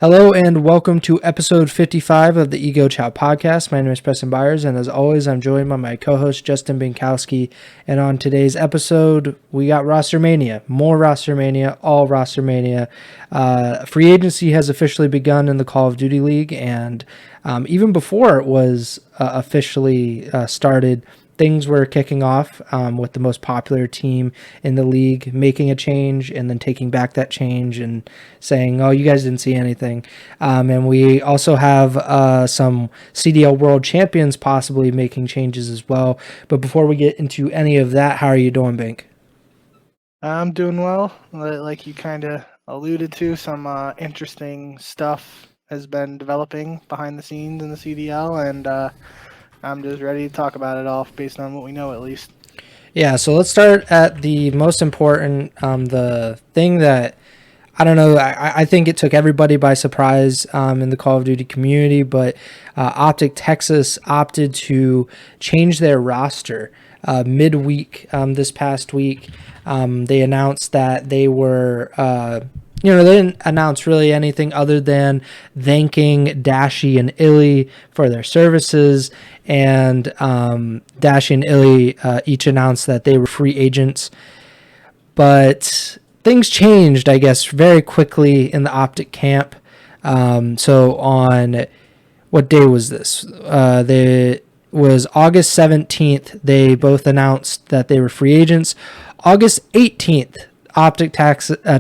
Hello and welcome to episode 55 of the Ego Chall Podcast. My name is Preston Byers, and as always, I'm joined by my co-host Justin Binkowski. And on today's episode, we got Roster Mania, more Roster Mania, all Roster Mania. Free agency has officially begun in the Call of Duty League, and even before it was officially started, things were kicking off with the most popular team in the league making a change and then taking back that change and saying, oh, you guys didn't see anything. And we also have some CDL World Champions possibly making changes as well. But before we get into any of that, how are you doing, Bink? I'm doing well. Like you kind of alluded to, some interesting stuff has been developing behind the scenes in the CDL, and I'm just ready to talk about it all based on what we know, at least. Yeah, so let's start at the most important, the thing that, I don't know, I think it took everybody by surprise in the Call of Duty community, but OpTic Texas opted to change their roster midweek this past week. They announced that they were... they didn't announce really anything other than thanking Dashy and Illy for their services. And Dashy and Illy each announced that they were free agents. But things changed, I guess, very quickly in the OpTic camp. So on, what day was this? Was August 17th. They both announced that they were free agents. August 18th. OpTic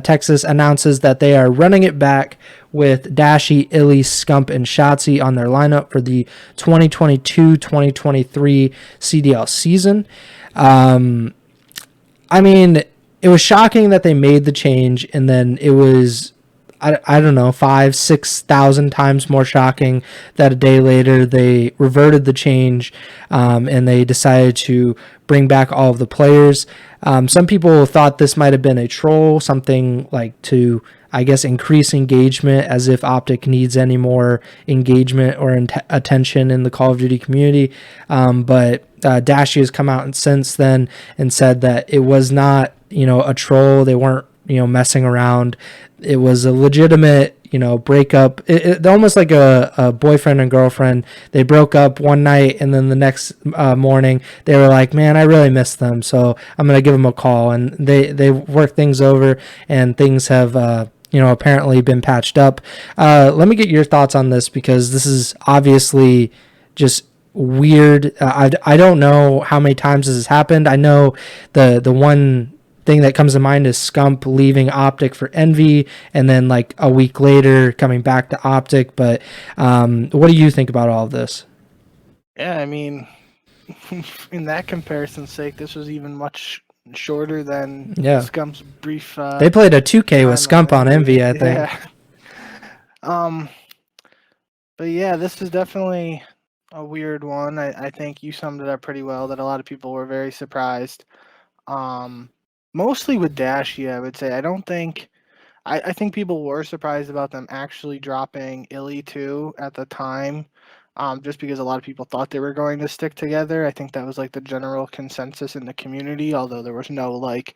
Texas announces that they are running it back with Dashy, Illy, Scump, and Shotzi on their lineup for the 2022-2023 CDL season. I mean, it was shocking that they made the change, and then it was, I don't know, 5,000-6,000 times more shocking that a day later they reverted the change and they decided to bring back all of the players. Some people thought this might have been a troll, something like to, I guess, increase engagement, as if OpTic needs any more engagement or attention in the Call of Duty community. But Dashy has come out since then and said that it was not, a troll. They weren't, messing around. It was a legitimate, breakup. It almost like a boyfriend and girlfriend. They broke up one night, and then the next morning they were like, man, I really miss them, so I'm going to give them a call. And they worked things over, and things have, apparently been patched up. Let me get your thoughts on this, because this is obviously just weird. I don't know how many times this has happened. I know the one thing that comes to mind is Scump leaving OpTic for Envy, and then like a week later coming back to OpTic. But what do you think about all of this? Yeah, I mean, in that comparison's sake, this was even much shorter than Scump's brief. They played a 2K with Scump on Envy, I think. Yeah. But yeah, this is definitely a weird one. I think you summed it up pretty well. That a lot of people were very surprised. Mostly with Dashy, I would say. I think people were surprised about them actually dropping Illy too at the time, just because a lot of people thought they were going to stick together. I think that was like the general consensus in the community, although there was no like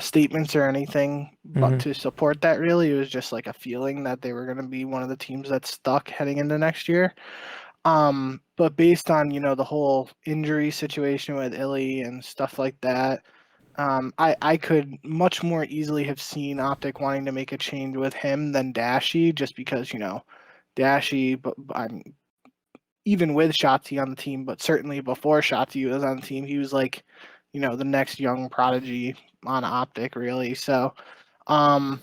statements or anything but to support that. Really, it was just like a feeling that they were going to be one of the teams that's stuck heading into next year. But based on the whole injury situation with Illy and stuff like that, I could much more easily have seen OpTic wanting to make a change with him than Dashy, just because, Dashy, but I'm even with Shotzi on the team, but certainly before Shotzi was on the team, he was like, the next young prodigy on OpTic, really. So, yeah,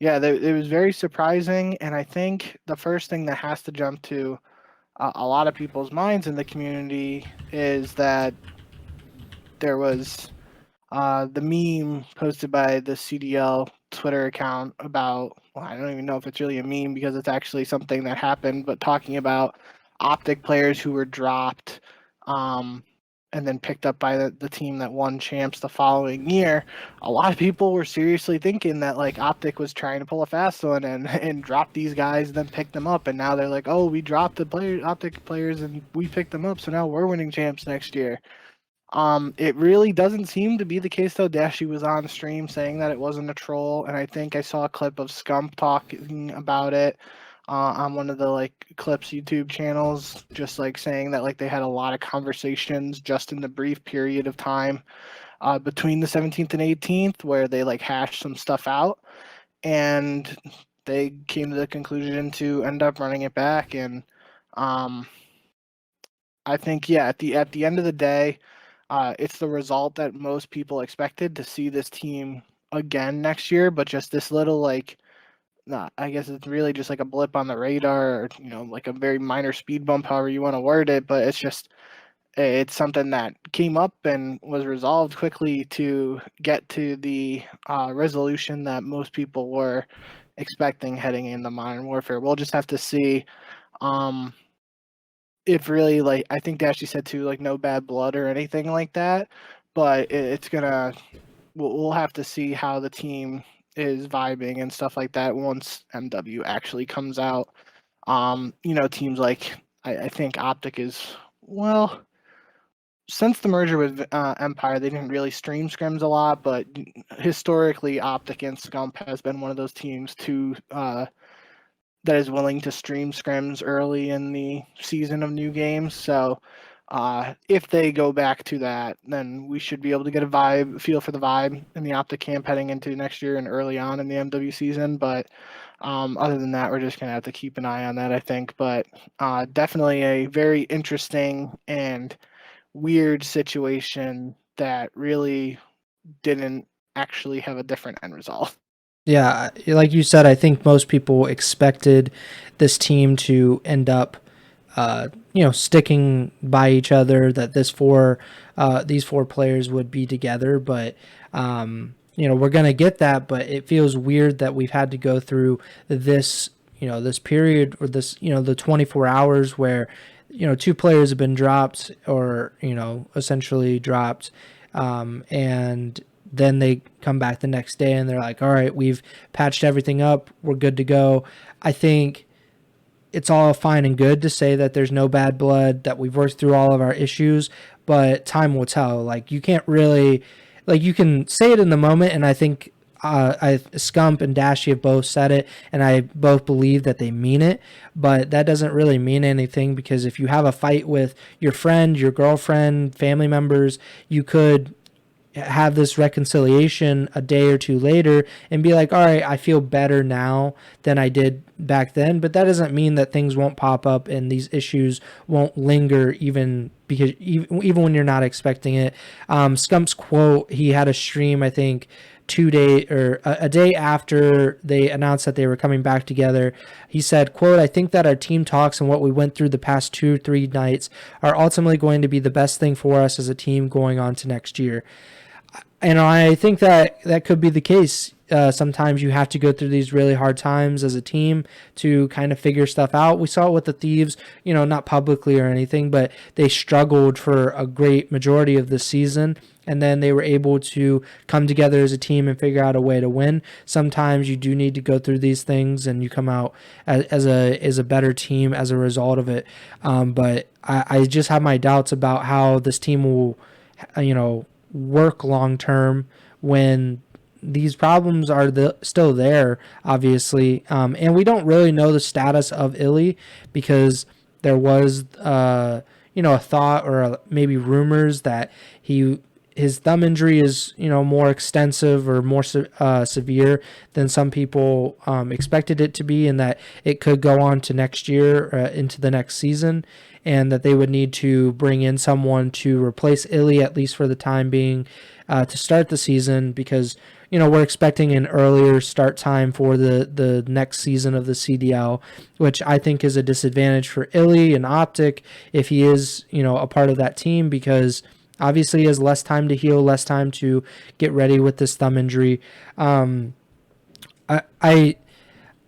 it was very surprising, and I think the first thing that has to jump to a lot of people's minds in the community is that there was the meme posted by the CDL Twitter account about, well, I don't even know if it's really a meme because it's actually something that happened, but talking about OpTic players who were dropped and then picked up by the team that won champs the following year. A lot of people were seriously thinking that like OpTic was trying to pull a fast one and drop these guys and then pick them up, and now they're like, oh, we dropped the OpTic players and we picked them up, so now we're winning champs next year. It really doesn't seem to be the case though. Dashy was on stream saying that it wasn't a troll, and I think I saw a clip of Scump talking about it on one of the like Clips YouTube channels, just like saying that like they had a lot of conversations just in the brief period of time between the 17th and 18th where they like hashed some stuff out, and they came to the conclusion to end up running it back. And I think at the end of the day, it's the result that most people expected to see this team again next year, but just this little like, I guess it's really just like a blip on the radar, or like a very minor speed bump, however you want to word it. But it's something that came up and was resolved quickly to get to the resolution that most people were expecting heading into Modern Warfare. We'll just have to see. If really, like, I think Dashy said too, like no bad blood or anything like that, but it's gonna, we'll have to see how the team is vibing and stuff like that once MW actually comes out. Teams like, I think OpTic is, well, since the merger with Empire, they didn't really stream scrims a lot, but historically OpTic and Scump has been one of those teams too, that is willing to stream scrims early in the season of new games. So if they go back to that, then we should be able to get a feel for the vibe in the OpTic camp heading into next year and early on in the MW season. But other than that, we're just going to have to keep an eye on that, I think. But definitely a very interesting and weird situation that really didn't actually have a different end result. Yeah, like you said, I think most people expected this team to end up, sticking by each other. That these four players would be together. But we're gonna get that. But it feels weird that we've had to go through this, this period, or this, the 24 hours where, two players have been dropped, or essentially dropped, and then they come back the next day and they're like, all right, we've patched everything up, we're good to go. I think it's all fine and good to say that there's no bad blood, that we've worked through all of our issues, but time will tell. Like, you can't really, like, you can say it in the moment, and I think Scump and Dashy have both said it, and I both believe that they mean it, but that doesn't really mean anything, because if you have a fight with your friend, your girlfriend, family members, you could have this reconciliation a day or two later and be like, all right, I feel better now than I did back then. But that doesn't mean that things won't pop up and these issues won't linger, even when you're not expecting it. Scump's quote, he had a stream, I think, a day after they announced that they were coming back together. He said, quote, I think that our team talks and what we went through the past 2-3 nights are ultimately going to be the best thing for us as a team going on to next year. And I think that could be the case. Sometimes you have to go through these really hard times as a team to kind of figure stuff out. We saw it with the Thieves, not publicly or anything, but they struggled for a great majority of the season, and then they were able to come together as a team and figure out a way to win. Sometimes you do need to go through these things, and you come out as a better team as a result of it. But I just have my doubts about how this team will, work long term when these problems are still there, obviously. And we don't really know the status of Illy, because there was a thought, or maybe rumors, that his thumb injury is more extensive or more severe than some people expected it to be, and that it could go on to next year, into the next season, and that they would need to bring in someone to replace Illy, at least for the time being, to start the season, because we're expecting an earlier start time for the next season of the CDL, which I think is a disadvantage for Illy and OpTic if he is a part of that team, because obviously he has less time to heal, less time to get ready with this thumb injury.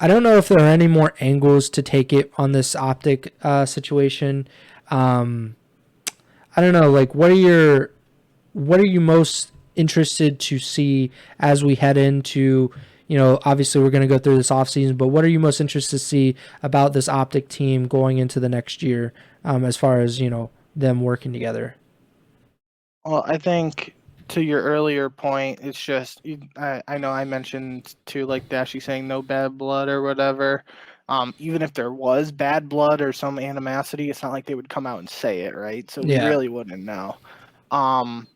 I don't know if there are any more angles to take it on this OpTic situation. I don't know, like, what are you most interested to see as we head into, obviously we're going to go through this offseason, but what are you most interested to see about this OpTic team going into the next year, as far as, them working together? Well, I think to your earlier point, it's just I know I mentioned to like Dashy saying no bad blood or whatever. Even if there was bad blood or some animosity, it's not like they would come out and say it, right? So we Yeah. really wouldn't know. Um,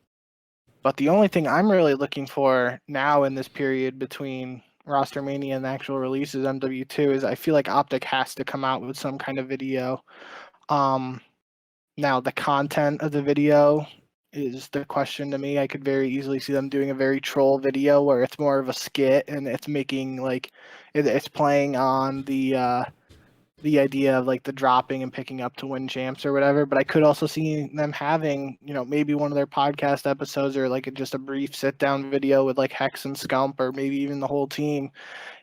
but the only thing I'm really looking for now in this period between Roster Mania and the actual releases MW2 is I feel like OpTic has to come out with some kind of video. Um, Now, the content of the video is the question to me. I could very easily see them doing a very troll video where it's more of a skit and it's making like it's playing on the idea of like the dropping and picking up to win champs or whatever. But I could also see them having, maybe one of their podcast episodes or like just a brief sit down video with like Hex and Scump or maybe even the whole team.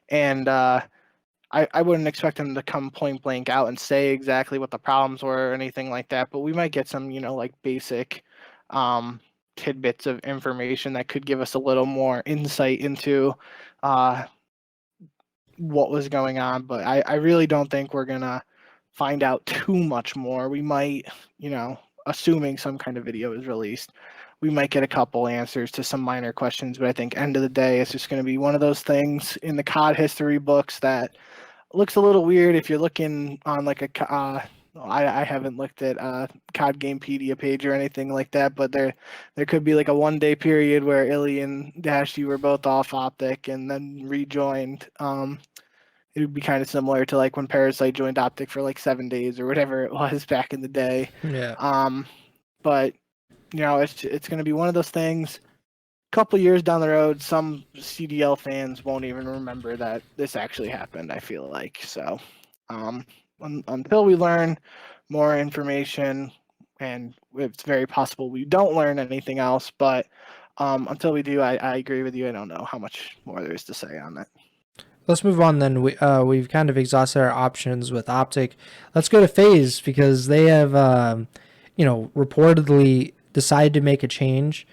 And I wouldn't expect them to come point blank out and say exactly what the problems were or anything like that, but we might get some, like basic um, tidbits of information that could give us a little more insight into uh, what was going on. But I really don't think we're going to find out too much more. We might, assuming some kind of video is released, we might get a couple answers to some minor questions, but I think end of the day, it's just going to be one of those things in the COD history books that looks a little weird if you're looking on like I haven't looked at COD Gamepedia page or anything like that, but there could be like a 1 day period where Illy and Dashy were both off OpTic and then rejoined. It would be kind of similar to like when Parasite joined OpTic for like 7 days or whatever it was back in the day. Yeah. But it's going to be one of those things. Couple years down the road, some CDL fans won't even remember that this actually happened, I feel like. So until we learn more information, and it's very possible we don't learn anything else, but until we do, I agree with you. I don't know how much more there is to say on that. Let's move on then. We've kind of exhausted our options with OpTic. Let's go to FaZe because they have, reportedly decided to make a change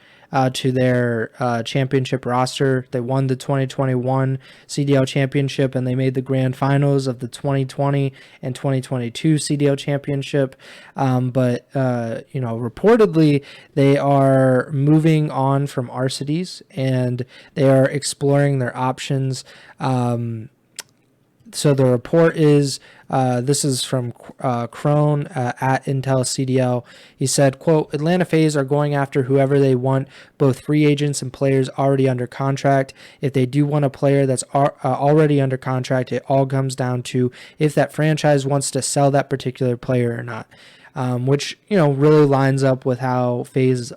to their championship roster. They won the 2021 CDL championship and they made the grand finals of the 2020 and 2022 CDL championship. But reportedly they are moving on from Arcitys and they are exploring their options. So the report is, this is from Crone at Intel CDL. He said, quote, Atlanta FaZe are going after whoever they want, both free agents and players already under contract. If they do want a player that's already under contract, it all comes down to if that franchise wants to sell that particular player or not, which, really lines up with how FaZe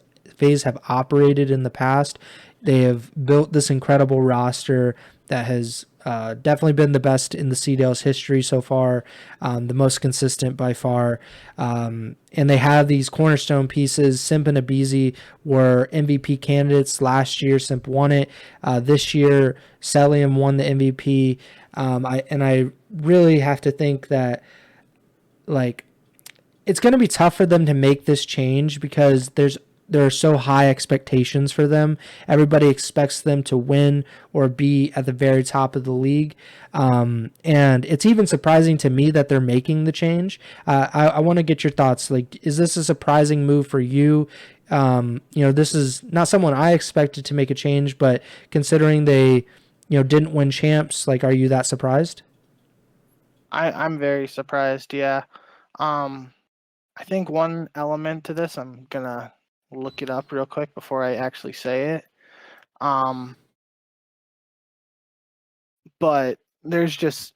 have operated in the past. They have built this incredible roster that has definitely been the best in the CDL's history so far, the most consistent by far. And they have these cornerstone pieces. Simp and Abizi were MVP candidates last year. Simp won it. This year, Celium won the MVP. I really have to think that, like, it's going to be tough for them to make this change because there are so high expectations for them. Everybody expects them to win or be at the very top of the league. And it's even surprising to me that they're making the change. I want to get your thoughts. Like, is this a surprising move for you? This is not someone I expected to make a change, but considering they, didn't win champs, like, are you that surprised? I'm very surprised, yeah. I think one element to this, I'm going to look it up real quick before I actually say it. But there's just,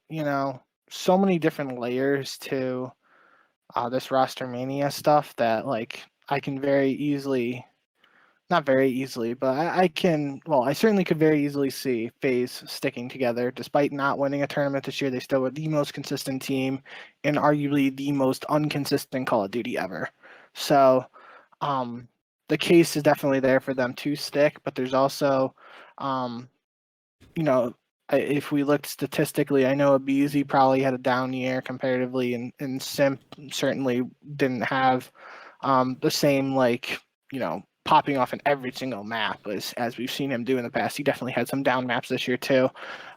so many different layers to this roster mania stuff that like I can very easily, not very easily, but I certainly could very easily see FaZe sticking together. Despite not winning a tournament this year, they still were the most consistent team and arguably the most inconsistent Call of Duty ever. So the case is definitely there for them to stick, but there's also, if we looked statistically, I know Abizi probably had a down year comparatively, and Simp certainly didn't have the same, popping off in every single map as we've seen him do in the past. He definitely had some down maps this year too.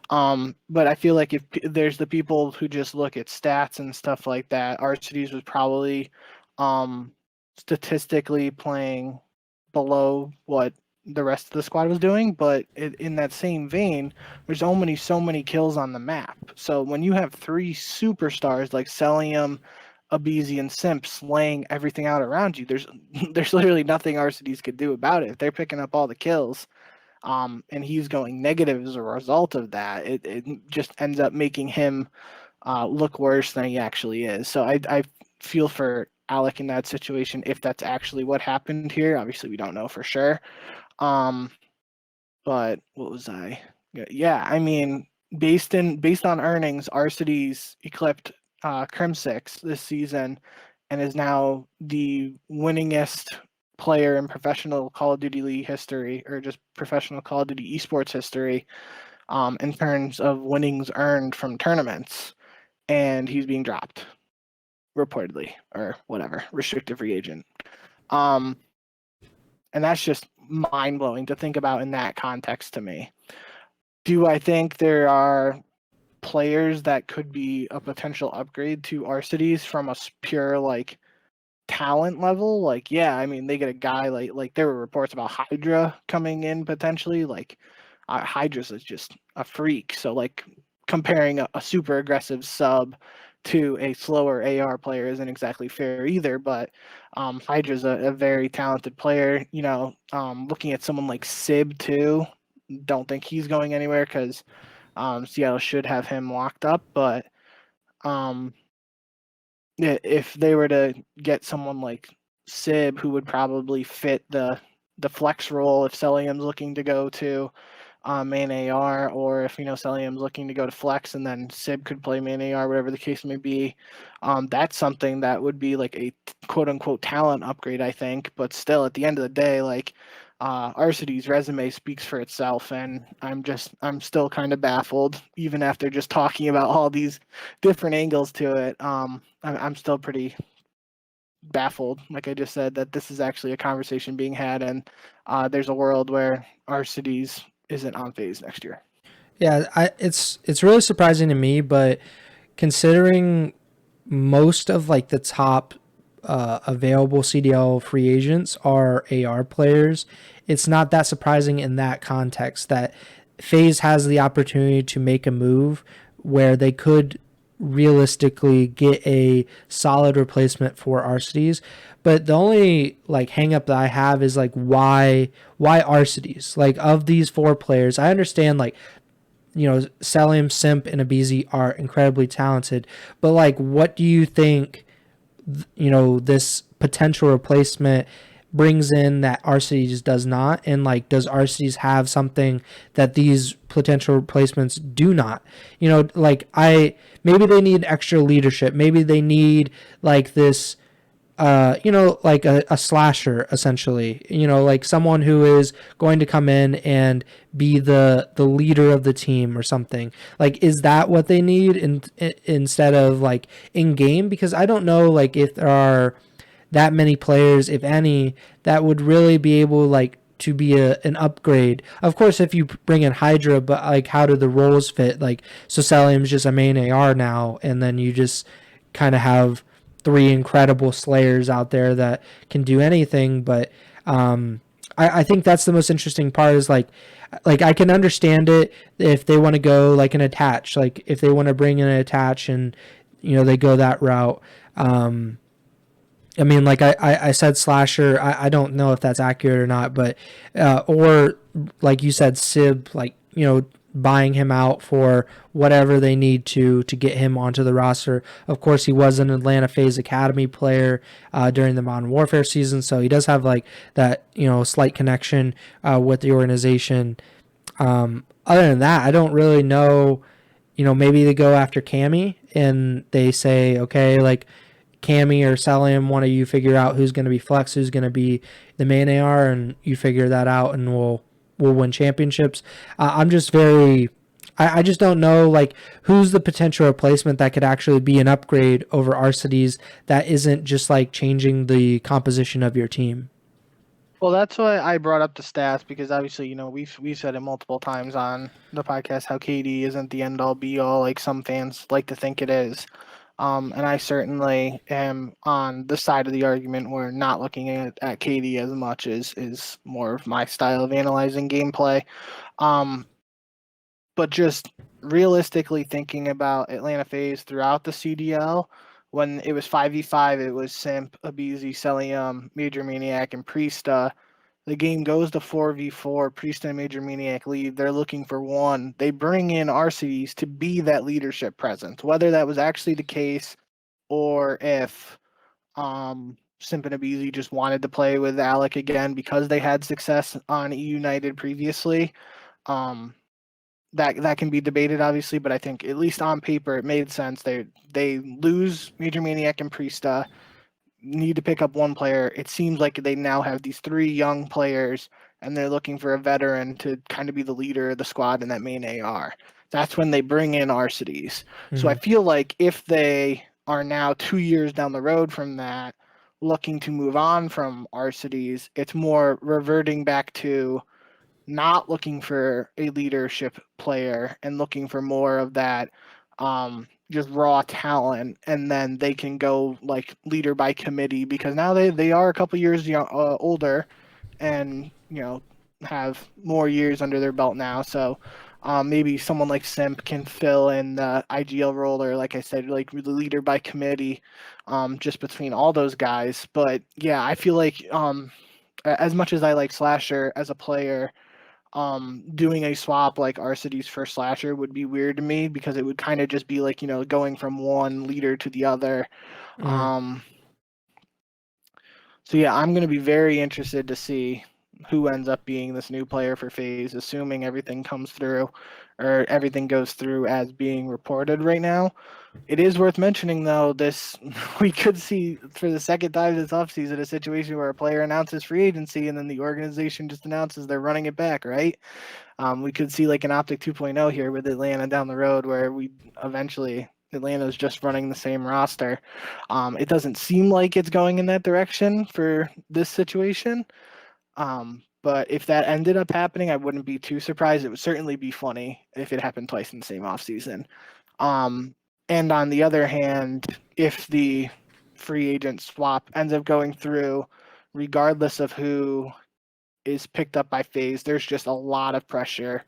But I feel like if there's the people who just look at stats and stuff like that, Arcitys was probably statistically playing below what the rest of the squad was doing, but in that same vein, there's so many kills on the map. So when you have three superstars like Celium, Abizi, and Simps laying everything out around you, there's literally nothing Arcitys could do about it. If they're picking up all the kills, and he's going negative as a result of that, it just ends up making him look worse than he actually is. So I feel for Alec in that situation if that's actually what happened here. Obviously, we don't know for sure. But what was I? Yeah, I mean, based on earnings, Arcitys eclipsed Crimsix this season, and is now the winningest player in professional Call of Duty League history, or just professional Call of Duty esports history, in terms of winnings earned from tournaments, and he's being dropped, reportedly, or whatever, restricted free agent. And that's just mind-blowing to think about in that context to me. Do I think there are players that could be a potential upgrade to Arcitys from a pure like talent level? Like, yeah, I mean, they get a guy like there were reports about Hydra coming in potentially. Like, Hydra's is just a freak. So like comparing a super aggressive sub to a slower AR player isn't exactly fair either, but Hydra's a very talented player. You know, looking at someone like Sib too, don't think he's going anywhere because Seattle should have him locked up. But if they were to get someone like Sib, who would probably fit the flex role if Celium's looking to go to main AR, or if Celium's looking to go to flex and then Sib could play main AR, whatever the case may be, that's something that would be like a quote unquote talent upgrade, I think. But still, at the end of the day, like Arcitys' resume speaks for itself, and I'm still kind of baffled even after just talking about all these different angles to it. I'm still pretty baffled, like I just said, that this is actually a conversation being had, and there's a world where Arcitys isn't on FaZe next year. Yeah, it's really surprising to me, but considering most of like the top available CDL free agents are AR players, it's not that surprising in that context that FaZe has the opportunity to make a move where they could realistically get a solid replacement for Arcitys. But the only like hang up that I have is like why Arcitys? Like, of these four players, I understand like Celium, Simp, and Abizi are incredibly talented, but like, what do you think this potential replacement brings in that Arcitys does not? And like, does Arcitys have something that these potential replacements do not? Like, maybe they need extra leadership. Maybe they need like this like a slasher, essentially, like someone who is going to come in and be the leader of the team or something. Like, is that what they need instead of like in game? Because I don't know like if there are that many players, if any, that would really be able like to be an upgrade. Of course, if you bring in Hydra, but like, how do the roles fit? Like, so Celium's just a main AR now, and then you just kind of have three incredible slayers out there that can do anything. But I think that's the most interesting part, is like I can understand it if they want to go like an attach, like if they want to bring in an attach and they go that route. I mean, like I said slasher, I don't know if that's accurate or not, but or like you said, Sib, like buying him out for whatever they need to get him onto the roster. Of course, he was an Atlanta FaZe Academy player during the Modern Warfare season, so he does have like that slight connection with the organization. Other than that, I don't really know. Maybe they go after Cammy and they say, okay, like Cammy or Celium, one of you figure out who's going to be flex, who's going to be the main AR, and you figure that out, and we'll win championships. I'm just very, I just don't know like who's the potential replacement that could actually be an upgrade over Arcitys that isn't just like changing the composition of your team. Well, that's why I brought up the stats, because obviously, we've said it multiple times on the podcast how KD isn't the end all be all like some fans like to think it is. And I certainly am on the side of the argument where not looking at KD as much is more of my style of analyzing gameplay. But just realistically thinking about Atlanta FaZe throughout the CDL, when it was 5v5, it was Simp, Abizi, Celium, Major Maniac, and Priesta. The game goes to 4v4. Priesta and Major Maniac lead. They're looking for one. They bring in Arcitys to be that leadership presence. Whether that was actually the case or if Simp and Abizi just wanted to play with Alec again because they had success on E United previously. That can be debated, obviously, but I think at least on paper it made sense. They lose Major Maniac and Priesta, need to pick up one player. It seems like they now have these three young players, and they're looking for a veteran to kind of be the leader of the squad in that main AR. That's when they bring in Arcitys. So I feel like if they are now 2 years down the road from that, looking to move on from Arcitys, it's more reverting back to not looking for a leadership player and looking for more of that just raw talent, and then they can go like leader by committee because now they are a couple years older and have more years under their belt now. So maybe someone like Simp can fill in the IGL role, or like I said, like the leader by committee, just between all those guys. But yeah, I feel like as much as I like Slasher as a player, doing a swap like Arcitys for Slasher would be weird to me because it would kind of just be like, going from one leader to the other. So yeah, I'm going to be very interested to see who ends up being this new player for FaZe, assuming everything comes through or everything goes through as being reported right now. It is worth mentioning, though, we could see for the second time this offseason a situation where a player announces free agency and then the organization just announces they're running it back, right? We could see like an OpTic 2.0 here with Atlanta down the road where Atlanta's just running the same roster. It doesn't seem like it's going in that direction for this situation. But if that ended up happening, I wouldn't be too surprised. It would certainly be funny if it happened twice in the same offseason. And on the other hand, if the free agent swap ends up going through, regardless of who is picked up by FaZe, there's just a lot of pressure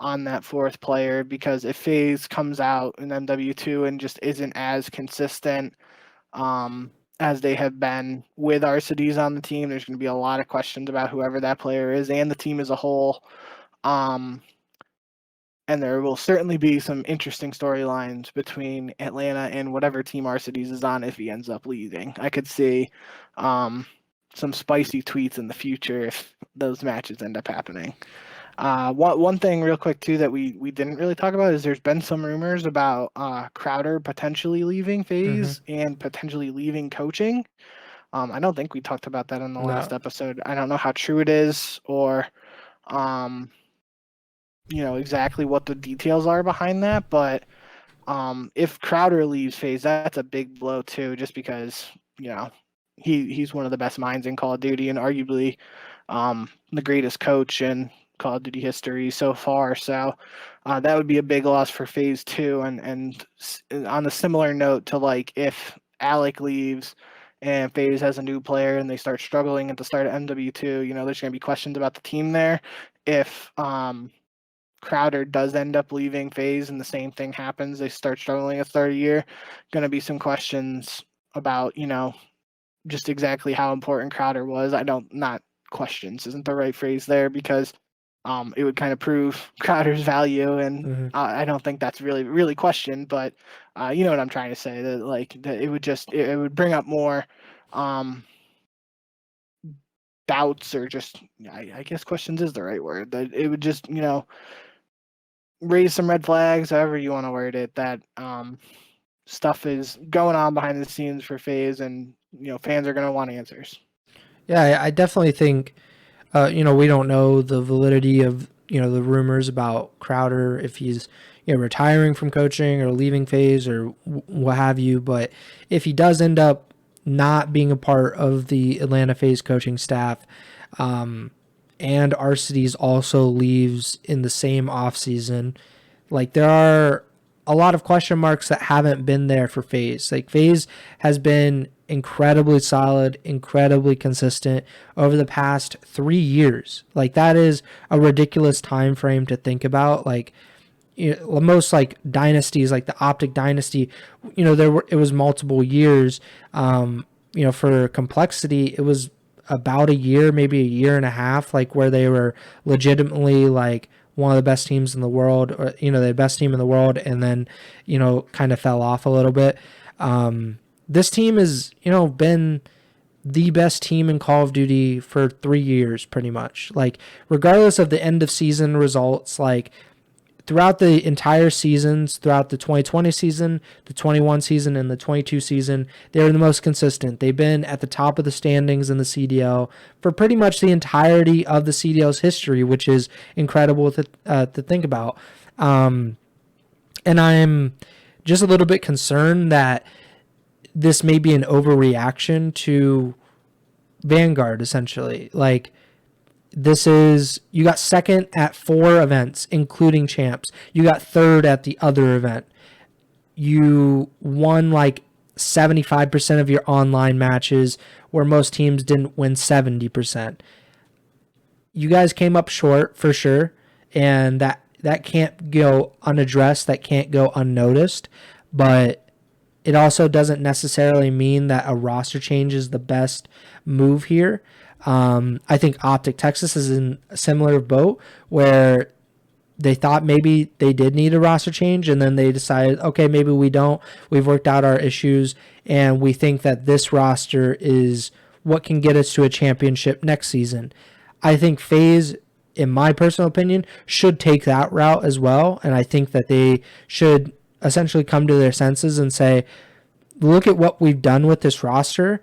on that fourth player because if FaZe comes out in MW2 and just isn't as consistent as they have been with Arcitys on the team, there's going to be a lot of questions about whoever that player is and the team as a whole. And there will certainly be some interesting storylines between Atlanta and whatever team Arcitys is on if he ends up leaving. I could see some spicy tweets in the future if those matches end up happening. One thing real quick, too, that we didn't really talk about is there's been some rumors about Crowder potentially leaving FaZe and potentially leaving coaching. I don't think we talked about that in the last episode. I don't know how true it is or exactly what the details are behind that, but if Crowder leaves FaZe, that's a big blow too, just because he's one of the best minds in Call of Duty and arguably the greatest coach in Call of Duty history so far. So that would be a big loss for FaZe too. And on a similar note to like if Alec leaves and FaZe has a new player and they start struggling at the start of MW2, there's going to be questions about the team there. If Crowder does end up leaving FaZe and the same thing happens, they start struggling at the start of the year, going to be some questions about, just exactly how important Crowder was. Not questions isn't the right phrase there because it would kind of prove Crowder's value, and I don't think that's really questioned, but you know what I'm trying to say, that it would bring up more doubts, or just I guess questions is the right word, that it would just raise some red flags, however you want to word it, that stuff is going on behind the scenes for FaZe, and fans are going to want answers. Yeah, I definitely think we don't know the validity of the rumors about Crowder, if he's retiring from coaching or leaving FaZe or what have you, but if he does end up not being a part of the Atlanta FaZe coaching staff, and Arcitys also leaves in the same offseason, like there are a lot of question marks that haven't been there for FaZe. Like FaZe has been incredibly solid, incredibly consistent over the past 3 years. Like that is a ridiculous time frame to think about. Like most like dynasties, like the OpTic dynasty, it was multiple years. For complexity, it was about a year, maybe a year and a half, like where they were legitimately like one of the best teams in the world, or the best team in the world, and then kind of fell off a little bit. This team has been the best team in Call of Duty for 3 years, pretty much. Like regardless of the end of season results, like throughout the entire seasons, throughout the 2020 season, the 21 season, and the 22 season, they were the most consistent. They've been at the top of the standings in the CDL for pretty much the entirety of the CDL's history, which is incredible to think about. And I'm just a little bit concerned that this may be an overreaction to Vanguard, essentially. Like, you got second at 4 events, including champs. You got third at the other event. You won like 75% of your online matches, where most teams didn't win 70%. You guys came up short for sure, and that can't go unaddressed, that can't go unnoticed, but it also doesn't necessarily mean that a roster change is the best move here. I think OpTic Texas is in a similar boat where they thought maybe they did need a roster change, and then they decided, okay, maybe we don't. We've worked out our issues, and we think that this roster is what can get us to a championship next season. I think FaZe, in my personal opinion, should take that route as well, and I think that they should essentially come to their senses and say, look at what we've done with this roster.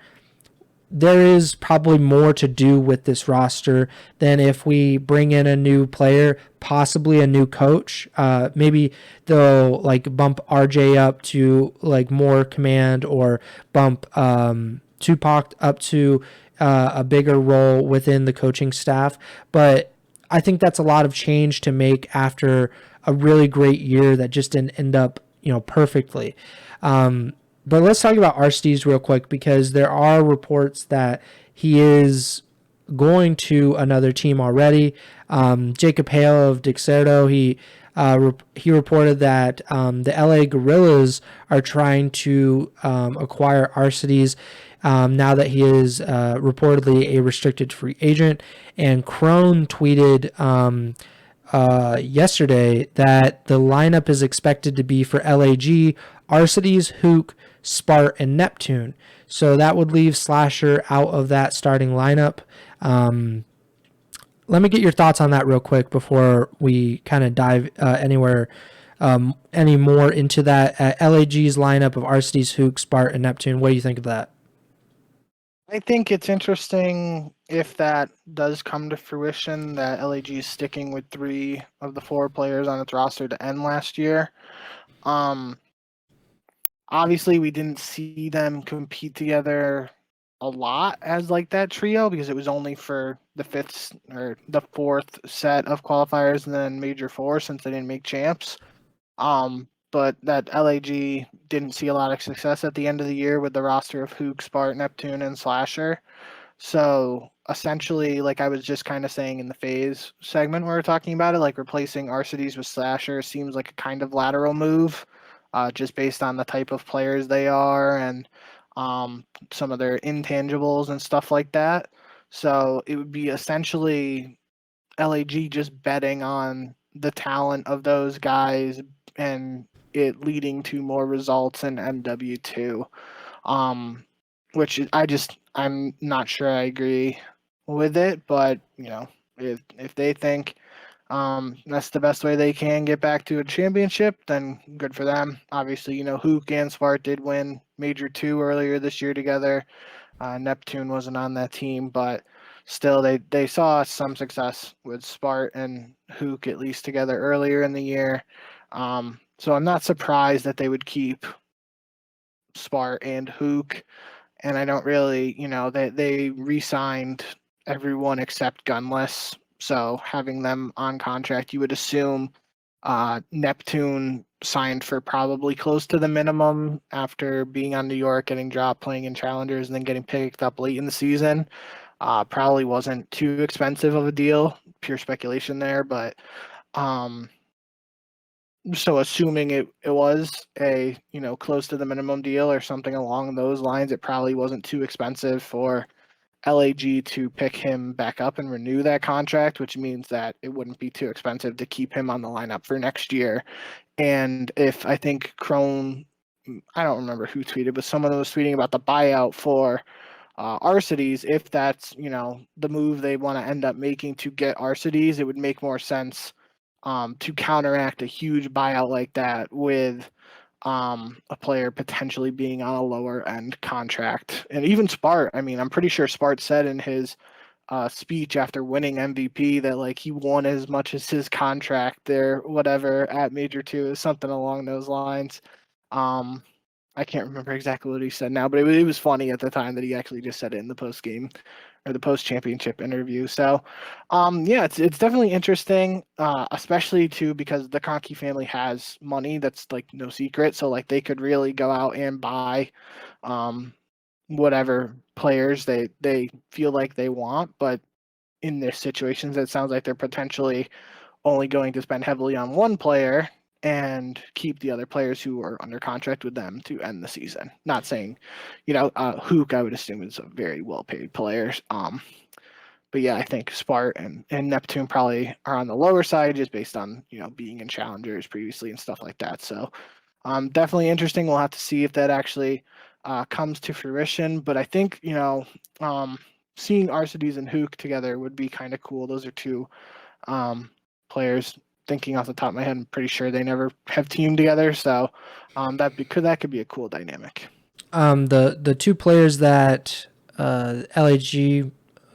There is probably more to do with this roster than if we bring in a new player, possibly a new coach. Maybe they'll like bump RJ up to like more command, or bump Tupac up to a bigger role within the coaching staff. But I think that's a lot of change to make after a really great year that just didn't end up, perfectly. But let's talk about Arcitys real quick, because there are reports that he is going to another team already. Jacob Hale of Dexerto, he reported that the LA Gorillas are trying to acquire Arcitys now that he is reportedly a restricted free agent. And Crone tweeted yesterday that the lineup is expected to be for LAG, Arcitys, Hook, Spart, and Neptune. So that would leave Slasher out of that starting lineup. Let me get your thoughts on that real quick before we kind of dive any more into that. LAG's lineup of Arcitys, Hook, Spart, and Neptune. What do you think of that? I think it's interesting if that does come to fruition, that LAG is sticking with 3 of the 4 players on its roster to end last year. Obviously, we didn't see them compete together a lot as like that trio, because it was only for the 5th or the 4th set of qualifiers and then Major 4, since they didn't make champs. But that LAG didn't see a lot of success at the end of the year with the roster of Hook, Spart, Neptune, and Slasher. So essentially, like I was just kind of saying in the FaZe segment where we were talking about it, like replacing Arcitys with Slasher seems like a kind of lateral move, just based on the type of players they are and some of their intangibles and stuff like that. So it would be essentially LAG just betting on the talent of those guys and it leading to more results in MW2, which I'm not sure I agree with it, but if they think that's the best way they can get back to a championship, then good for them. Obviously, Hook and Spart did win Major 2 earlier this year together. Neptune wasn't on that team, but still they saw some success with Spart and Hook at least together earlier in the year. So I'm not surprised that they would keep Spart and Hook. And I don't really, they re-signed everyone except Gunless. So having them on contract, you would assume Neptune signed for probably close to the minimum after being on New York, getting dropped, playing in challengers, and then getting picked up late in the season. Probably wasn't too expensive of a deal. Pure speculation there, but so assuming it was a close to the minimum deal or something along those lines, it probably wasn't too expensive for LAG to pick him back up and renew that contract, which means that it wouldn't be too expensive to keep him on the lineup for next year. And if I think Crone, I don't remember who tweeted, but someone was tweeting about the buyout for Arcitys. If that's the move they want to end up making to get Arcitys, it would make more sense to counteract a huge buyout like that with a player potentially being on a lower end contract. And even Spart, I mean, I'm pretty sure Spart said in his speech after winning MVP that like he won as much as his contract there, whatever, at Major 2, something along those lines. I can't remember exactly what he said now, but it was funny at the time that he actually just said it in the post game or the post championship interview. So, yeah, it's definitely interesting, especially too because the Kroenke family has money that's like no secret. So like they could really go out and buy, whatever players they feel like they want. But in their situations, it sounds like they're potentially only going to spend heavily on one player and keep the other players who are under contract with them to end the season. Not saying, Hook, I would assume, is a very well-paid player. But yeah, I think Spart and Neptune probably are on the lower side just based on, being in challengers previously and stuff like that. So definitely interesting. We'll have to see if that actually comes to fruition. But I think, seeing Arcitys and Hook together would be kind of cool. Those are two players. Thinking off the top of my head, I'm pretty sure they never have teamed together, so that could be a cool dynamic. The two players that LAG,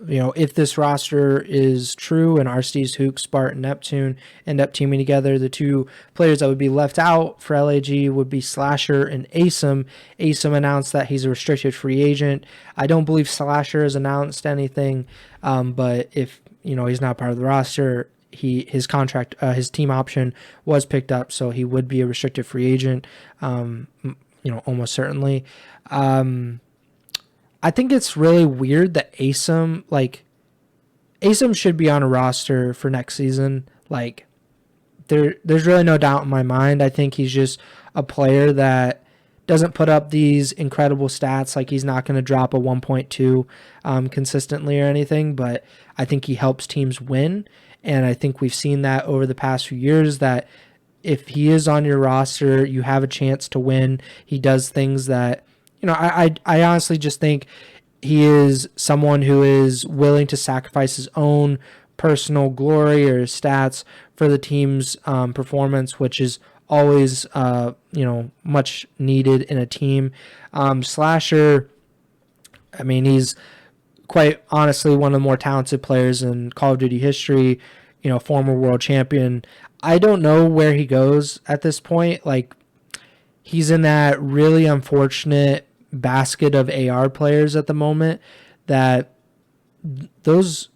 if this roster is true and Arcitys, Hook, Spart, and Neptune end up teaming together, the two players that would be left out for LAG would be Slasher and Asum. Asum announced that he's a restricted free agent. I don't believe Slasher has announced anything, but if he's not part of the roster, his contract, his team option was picked up, so he would be a restricted free agent, almost certainly. I think it's really weird that Asum should be on a roster for next season. Like, there's really no doubt in my mind. I think he's just a player that doesn't put up these incredible stats. Like, he's not going to drop a 1.2 consistently or anything, but I think he helps teams win. And I think we've seen that over the past few years that if he is on your roster, you have a chance to win. He does things that, I honestly just think he is someone who is willing to sacrifice his own personal glory or stats for the team's performance, which is always, much needed in a team. Slasher, I mean, he's quite honestly one of the more talented players in Call of Duty history, former world champion. I don't know where he goes at this point. Like, he's in that really unfortunate basket of AR players at the moment that those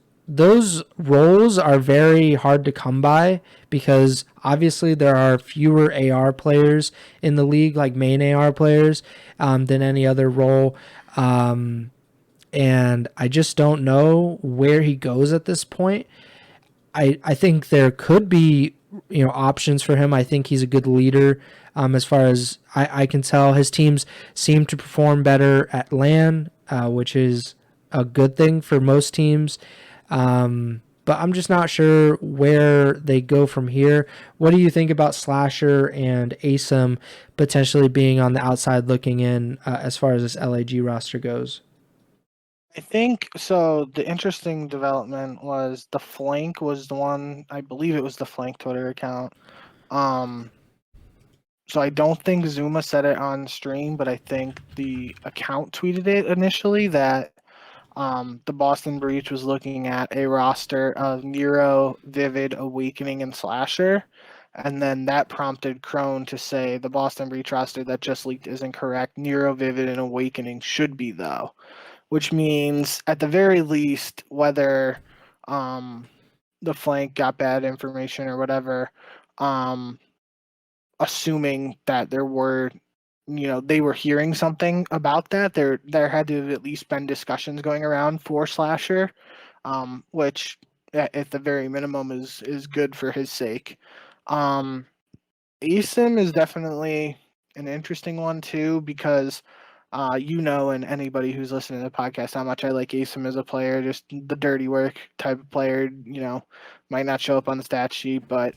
roles are very hard to come by because obviously there are fewer AR players in the league, like main AR players, than any other role. And I just don't know where he goes at this point. I think there could be options for him. I think he's a good leader. As far as I can tell, his teams seem to perform better at LAN, which is a good thing for most teams. But I'm just not sure where they go from here. What do you think about Slasher and Asum potentially being on the outside looking in as far as this LAG roster goes? I think so. The interesting development was the Flank was the one. I believe it was the Flank Twitter account. So I don't think Zuma said it on stream, but I think the account tweeted it initially that the Boston Breach was looking at a roster of Nero, Vivid, Awakening, and Slasher. And then that prompted Crone to say the Boston Breach roster that just leaked isn't correct. Nero, Vivid, and Awakening should be, though. Which means, at the very least, whether the Flank got bad information or whatever, assuming that there were, they were hearing something about that. There had to have at least been discussions going around for Slasher, which at the very minimum is good for his sake. Asim is definitely an interesting one too, because and anybody who's listening to the podcast, how much I like Asim as a player, just the dirty work type of player, might not show up on the stat sheet, but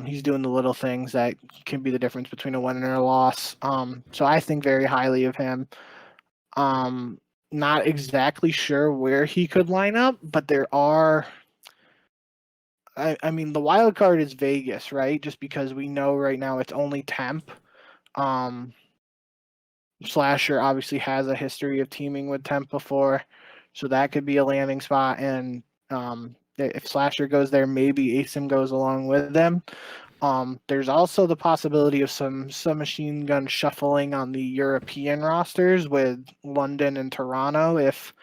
he's doing the little things that can be the difference between a win and a loss. So I think very highly of him. Not exactly sure where he could line up, but there are. I mean, the wild card is Vegas, right? Just because we know right now it's only temp. Slasher obviously has a history of teaming with temp before, so that could be a landing spot. And if Slasher goes there, maybe Asim goes along with them. There's also the possibility of some machine gun shuffling on the European rosters with London and Toronto if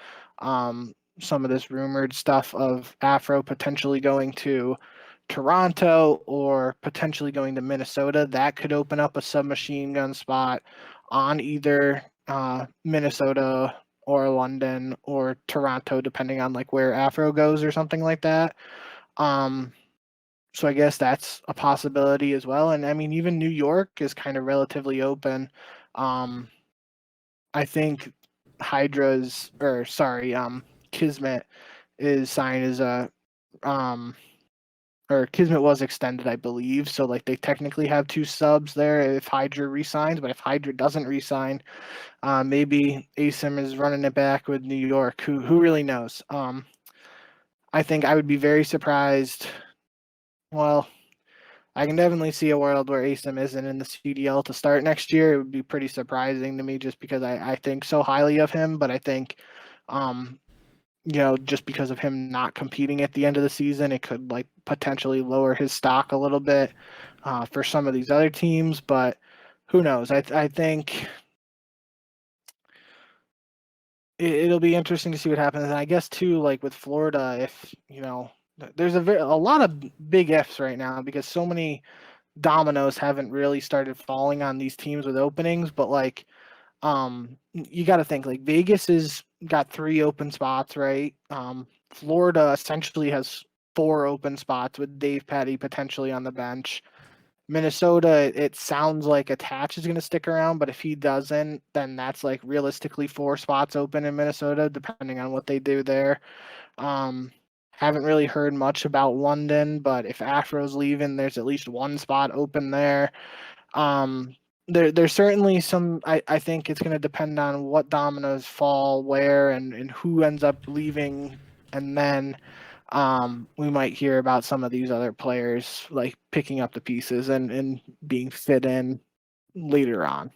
some of this rumored stuff of Afro potentially going to Toronto or potentially going to Minnesota, that could open up a submachine gun spot on either Minnesota or London or Toronto, depending on like where Afro goes or something like that. So I guess that's a possibility as well. And I mean, even New York is kind of relatively open. I think Kismet is signed as a or Kismet was extended, I believe. So like they technically have two subs there if Hydra resigns, but if Hydra doesn't resign, maybe Asim is running it back with New York. Who really knows? I think I would be very surprised. Well, I can definitely see a world where Asim isn't in the CDL to start next year. It would be pretty surprising to me just because I think so highly of him, but I think just because of him not competing at the end of the season, it could like potentially lower his stock a little bit for some of these other teams. But who knows? I think it'll be interesting to see what happens. And I guess too, like with Florida, if there's a lot of big ifs right now because so many dominoes haven't really started falling on these teams with openings. But like, you got to think like Vegas has got 3 open spots, right? Florida essentially has 4 open spots with Dave Petty potentially on the bench. Minnesota, it sounds like Attach is going to stick around, but if he doesn't, then that's like realistically 4 spots open in Minnesota, depending on what they do there. Haven't really heard much about London, but if Afro's leaving, there's at least 1 spot open there. There's certainly some. I think it's going to depend on what dominoes fall where and who ends up leaving, and then we might hear about some of these other players like picking up the pieces and being fit in later on.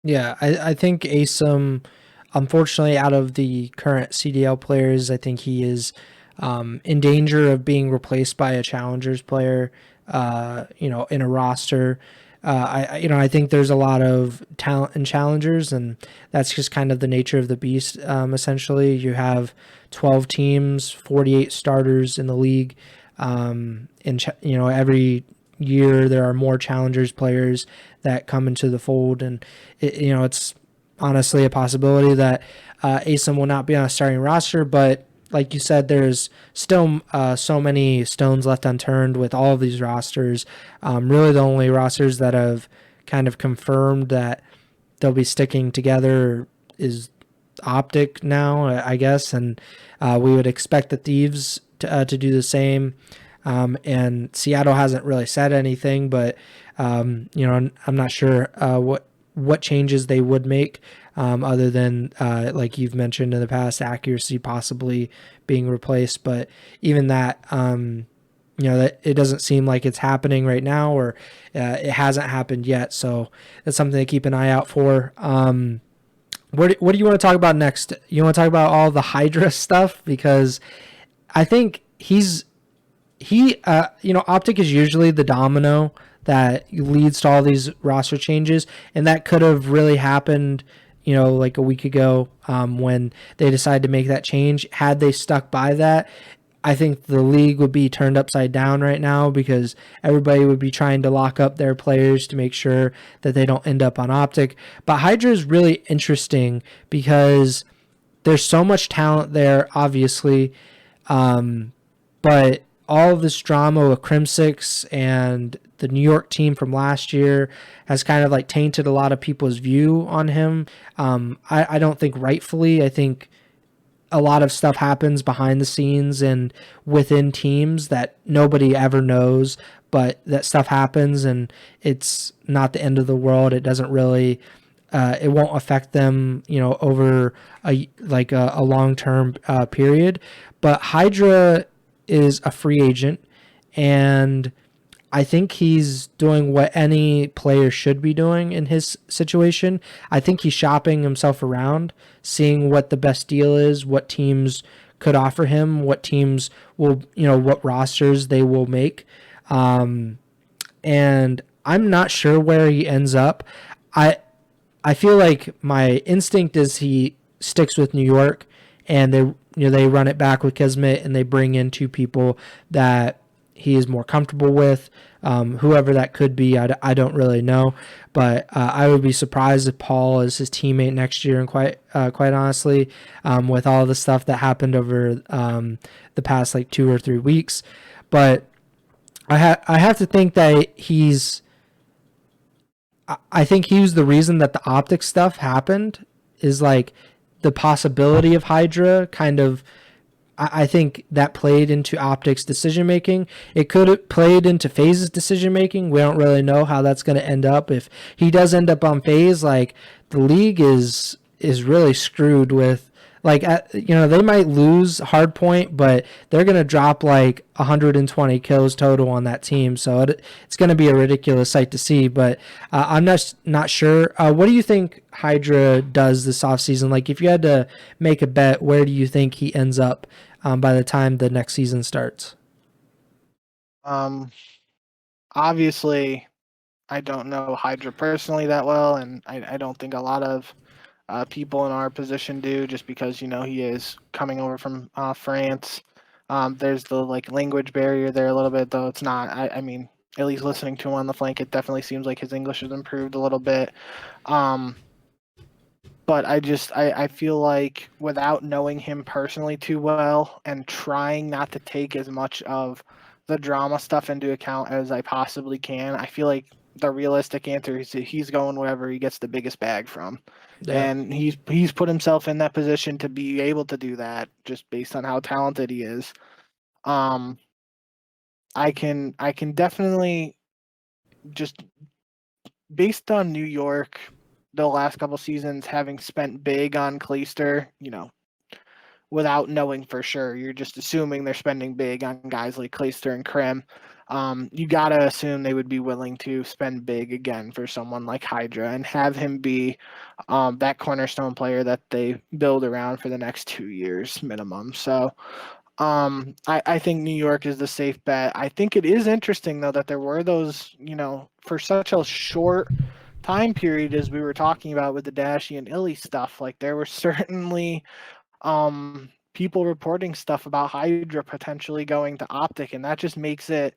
Yeah, I think Asim, unfortunately, out of the current CDL players, I think he is in danger of being replaced by a Challengers player, in a roster. I think there's a lot of talent in Challengers, and that's just kind of the nature of the beast. Essentially, you have 12 teams, 48 starters in the league. Every year there are more Challengers players that come into the fold, and it's honestly a possibility that Asim will not be on a starting roster, but like you said, there's still so many stones left unturned with all of these rosters. Really, the only rosters that have kind of confirmed that they'll be sticking together is OpTic now, I guess, and we would expect the Thieves to do the same. And Seattle hasn't really said anything, but I'm not sure what changes they would make, other than like you've mentioned in the past, accuracy possibly being replaced. But even that, that it doesn't seem like it's happening right now, or it hasn't happened yet. So that's something to keep an eye out for. What do you want to talk about next? You want to talk about all the Hydra stuff, because I think OpTic is usually the domino that leads to all these roster changes, and that could have really happened, like a week ago, when they decided to make that change. Had they stuck by that, I think the league would be turned upside down right now because everybody would be trying to lock up their players to make sure that they don't end up on OpTic. But Hydra is really interesting because there's so much talent there, obviously. But all of this drama with Crimsix and the New York team from last year has kind of like tainted a lot of people's view on him. I don't think rightfully. I think a lot of stuff happens behind the scenes and within teams that nobody ever knows, but that stuff happens and it's not the end of the world. It doesn't really, it won't affect them, over a long-term period. But Hydra is a free agent, and I think he's doing what any player should be doing in his situation. I think he's shopping himself around, seeing what the best deal is, what teams could offer him, what teams will, what rosters they will make. And I'm not sure where he ends up. I feel like my instinct is he sticks with New York, and they run it back with Kismet, and they bring in two people that he is more comfortable with. Whoever that could be, I don't really know, but I would be surprised if Paul is his teammate next year. And quite honestly, with all the stuff that happened over the past 2 or 3 weeks, but I have to think that I think he was the reason that the OpTic stuff happened. Is the possibility of Hydra kind of. I think that played into OpTic's decision making. It could have played into FaZe's decision making. We don't really know how that's going to end up. If he does end up on FaZe, the league is really screwed with. They might lose Hardpoint, but they're going to drop 120 kills total on that team. So it's going to be a ridiculous sight to see. But I'm not sure. What do you think Hydra does this offseason? If you had to make a bet, where do you think he ends up by the time the next season starts? Obviously, I don't know Hydra personally that well, and I don't think a lot of people in our position do, just because he is coming over from France. There's the language barrier there a little bit, though it's not. I mean, at least listening to him on the flank, it definitely seems like his English has improved a little bit. But I feel like without knowing him personally too well and trying not to take as much of the drama stuff into account as I possibly can, I feel like the realistic answer is he's going wherever he gets the biggest bag from. Yeah. And he's put himself in that position to be able to do that just based on how talented he is. I can definitely, just based on New York the last couple seasons having spent big on Clayster, without knowing for sure, you're just assuming they're spending big on guys like Clayster and Krem. You gotta assume they would be willing to spend big again for someone like Hydra and have him be that cornerstone player that they build around for the next 2 years minimum. So I think New York is the safe bet. I think it is interesting though that there were those, for such a short time period as we were talking about with the Dashy and Illy stuff, there were certainly people reporting stuff about Hydra potentially going to OpTic, and that just makes it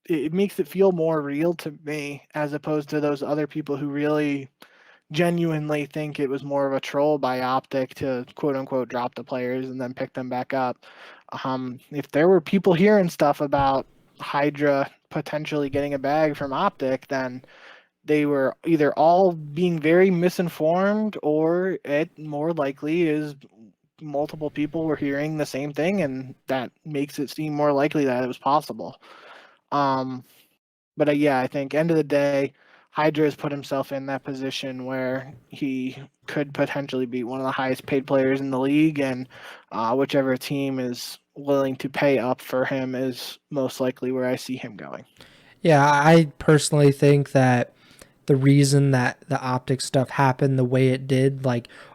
it makes it feel more real to me, as opposed to those other people who really genuinely think it was more of a troll by OpTic to quote unquote drop the players and then pick them back up. If there were people hearing stuff about Hydra potentially getting a bag from OpTic, then they were either all being very misinformed, or it more likely is multiple people were hearing the same thing, and that makes it seem more likely that it was possible. But yeah, I think end of the day, Hydra has put himself in that position where he could potentially be one of the highest paid players in the league, and whichever team is willing to pay up for him is most likely where I see him going. Yeah, I personally think that the reason that the OpTic stuff happened the way it did,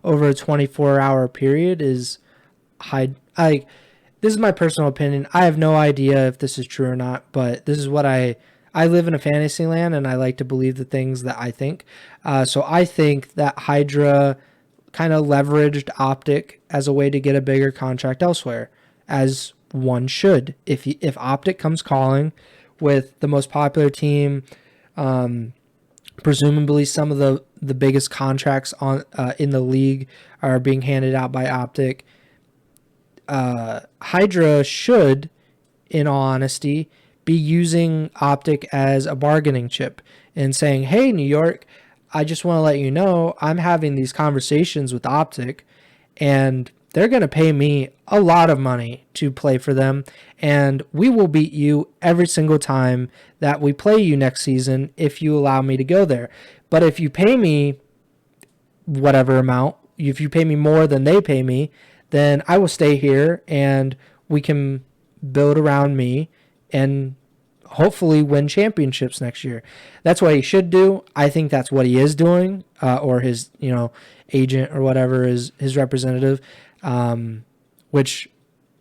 over a 24-hour period, is this is my personal opinion. I have no idea if this is true or not, but this is what I live in a fantasy land, and I like to believe the things that I think. So I think that Hydra kind of leveraged OpTic as a way to get a bigger contract elsewhere. as one should. If OpTic comes calling with the most popular team, presumably some of the biggest contracts on in the league are being handed out by OpTic. Hydra should, in all honesty, be using OpTic as a bargaining chip and saying, hey, New York, I just want to let you know I'm having these conversations with OpTic, and they're going to pay me a lot of money to play for them, and we will beat you every single time that we play you next season if you allow me to go there. But if you pay me whatever amount, if you pay me more than they pay me, then I will stay here and we can build around me and hopefully win championships next year. That's what he should do. I think that's what he is doing, or his agent or whatever is his representative, which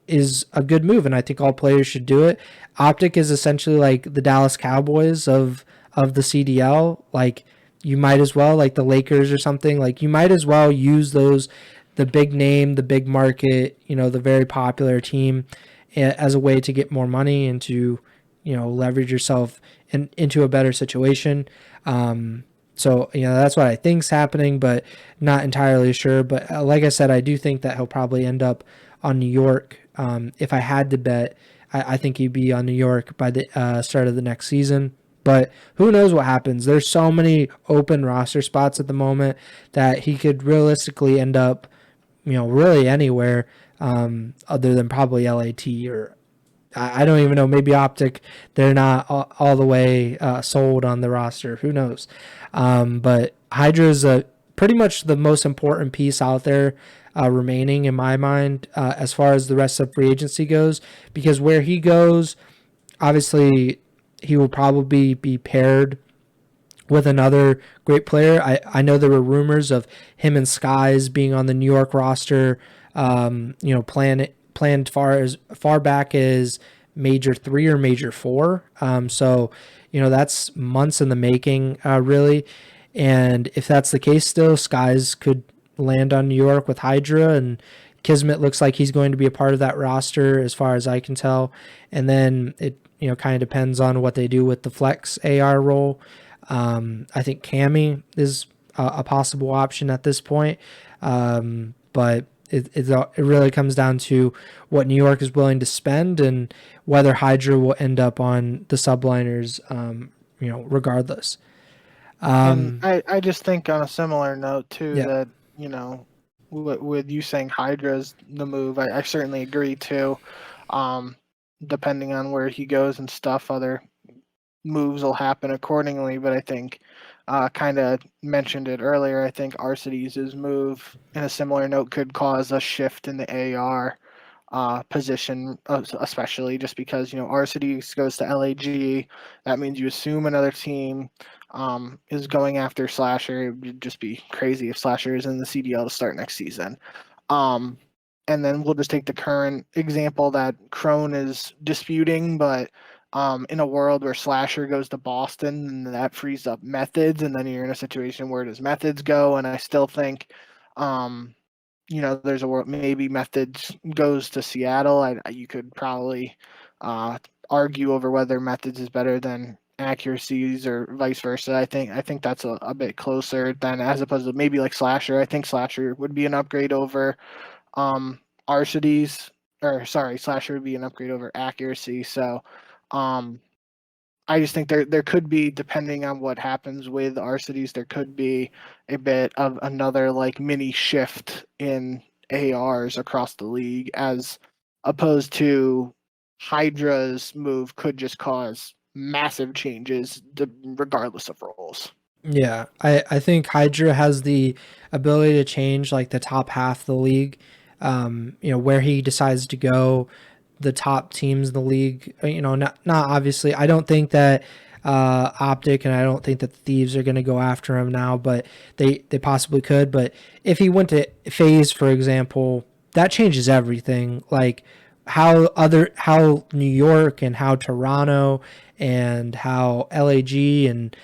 is a good move, and I think all players should do it. OpTic is essentially like the Dallas Cowboys of the CDL. Like, you might as well, like the Lakers or something, like you might as well use those, the big name, the big market, the very popular team, as a way to get more money and to leverage yourself into a better situation. So that's what I think's happening, but not entirely sure. But like I said, I do think that he'll probably end up on New York. If I had to bet, I think he'd be on New York by the start of the next season. But who knows what happens? There's so many open roster spots at the moment that he could realistically end up, really anywhere, other than probably LAT, or I don't even know, maybe OpTic. They're not all the way sold on the roster. Who knows? But Hydra is pretty much the most important piece out there remaining in my mind, as far as the rest of free agency goes, because where he goes, obviously he will probably be paired with another great player. I know there were rumors of him and Skies being on the New York roster, planned far back as Major 3 or Major 4. So that's months in the making, really. And if that's the case still, Skies could land on New York with Hydra, and Kismet looks like he's going to be a part of that roster as far as I can tell. And then it kind of depends on what they do with the flex AR role. I think Cammy is a possible option at this point. But it really comes down to what New York is willing to spend and whether Hydra will end up on the subliners, regardless. And I just think on a similar note too, Yeah. that with you saying Hydra's the move, I certainly agree too. Depending on where he goes and stuff, other moves will happen accordingly. But I think, kind of mentioned it earlier, I think Arcitys' move in a similar note could cause a shift in the AR position, especially just because Arcitys goes to LAG. That means you assume another team is going after Slasher. It would just be crazy if Slasher is in the CDL to start next season. And then we'll just take the current example that Crone is disputing, but in a world where Slasher goes to Boston, and that frees up Methods, and then you're in a situation where does Methods go? And I still think, there's a world maybe Methods goes to Seattle. You could probably argue over whether Methods is better than Accuracies or vice versa. I think that's a bit closer than, as opposed to maybe like Slasher. I think Slasher would be an upgrade over Arcitys, Slasher would be an upgrade over Accuracy. So I just think there could be, depending on what happens with Arcitys, there could be a bit of another like mini shift in ARs across the league, as opposed to Hydra's move could just cause massive changes regardless of roles. Yeah, I think Hydra has the ability to change like the top half of the league, where he decides to go, the top teams in the league, not obviously. I don't think that OpTic and I don't think that the Thieves are going to go after him now, but they possibly could. But if he went to FaZe, for example, that changes everything. Like how New York and how Toronto and how LAG and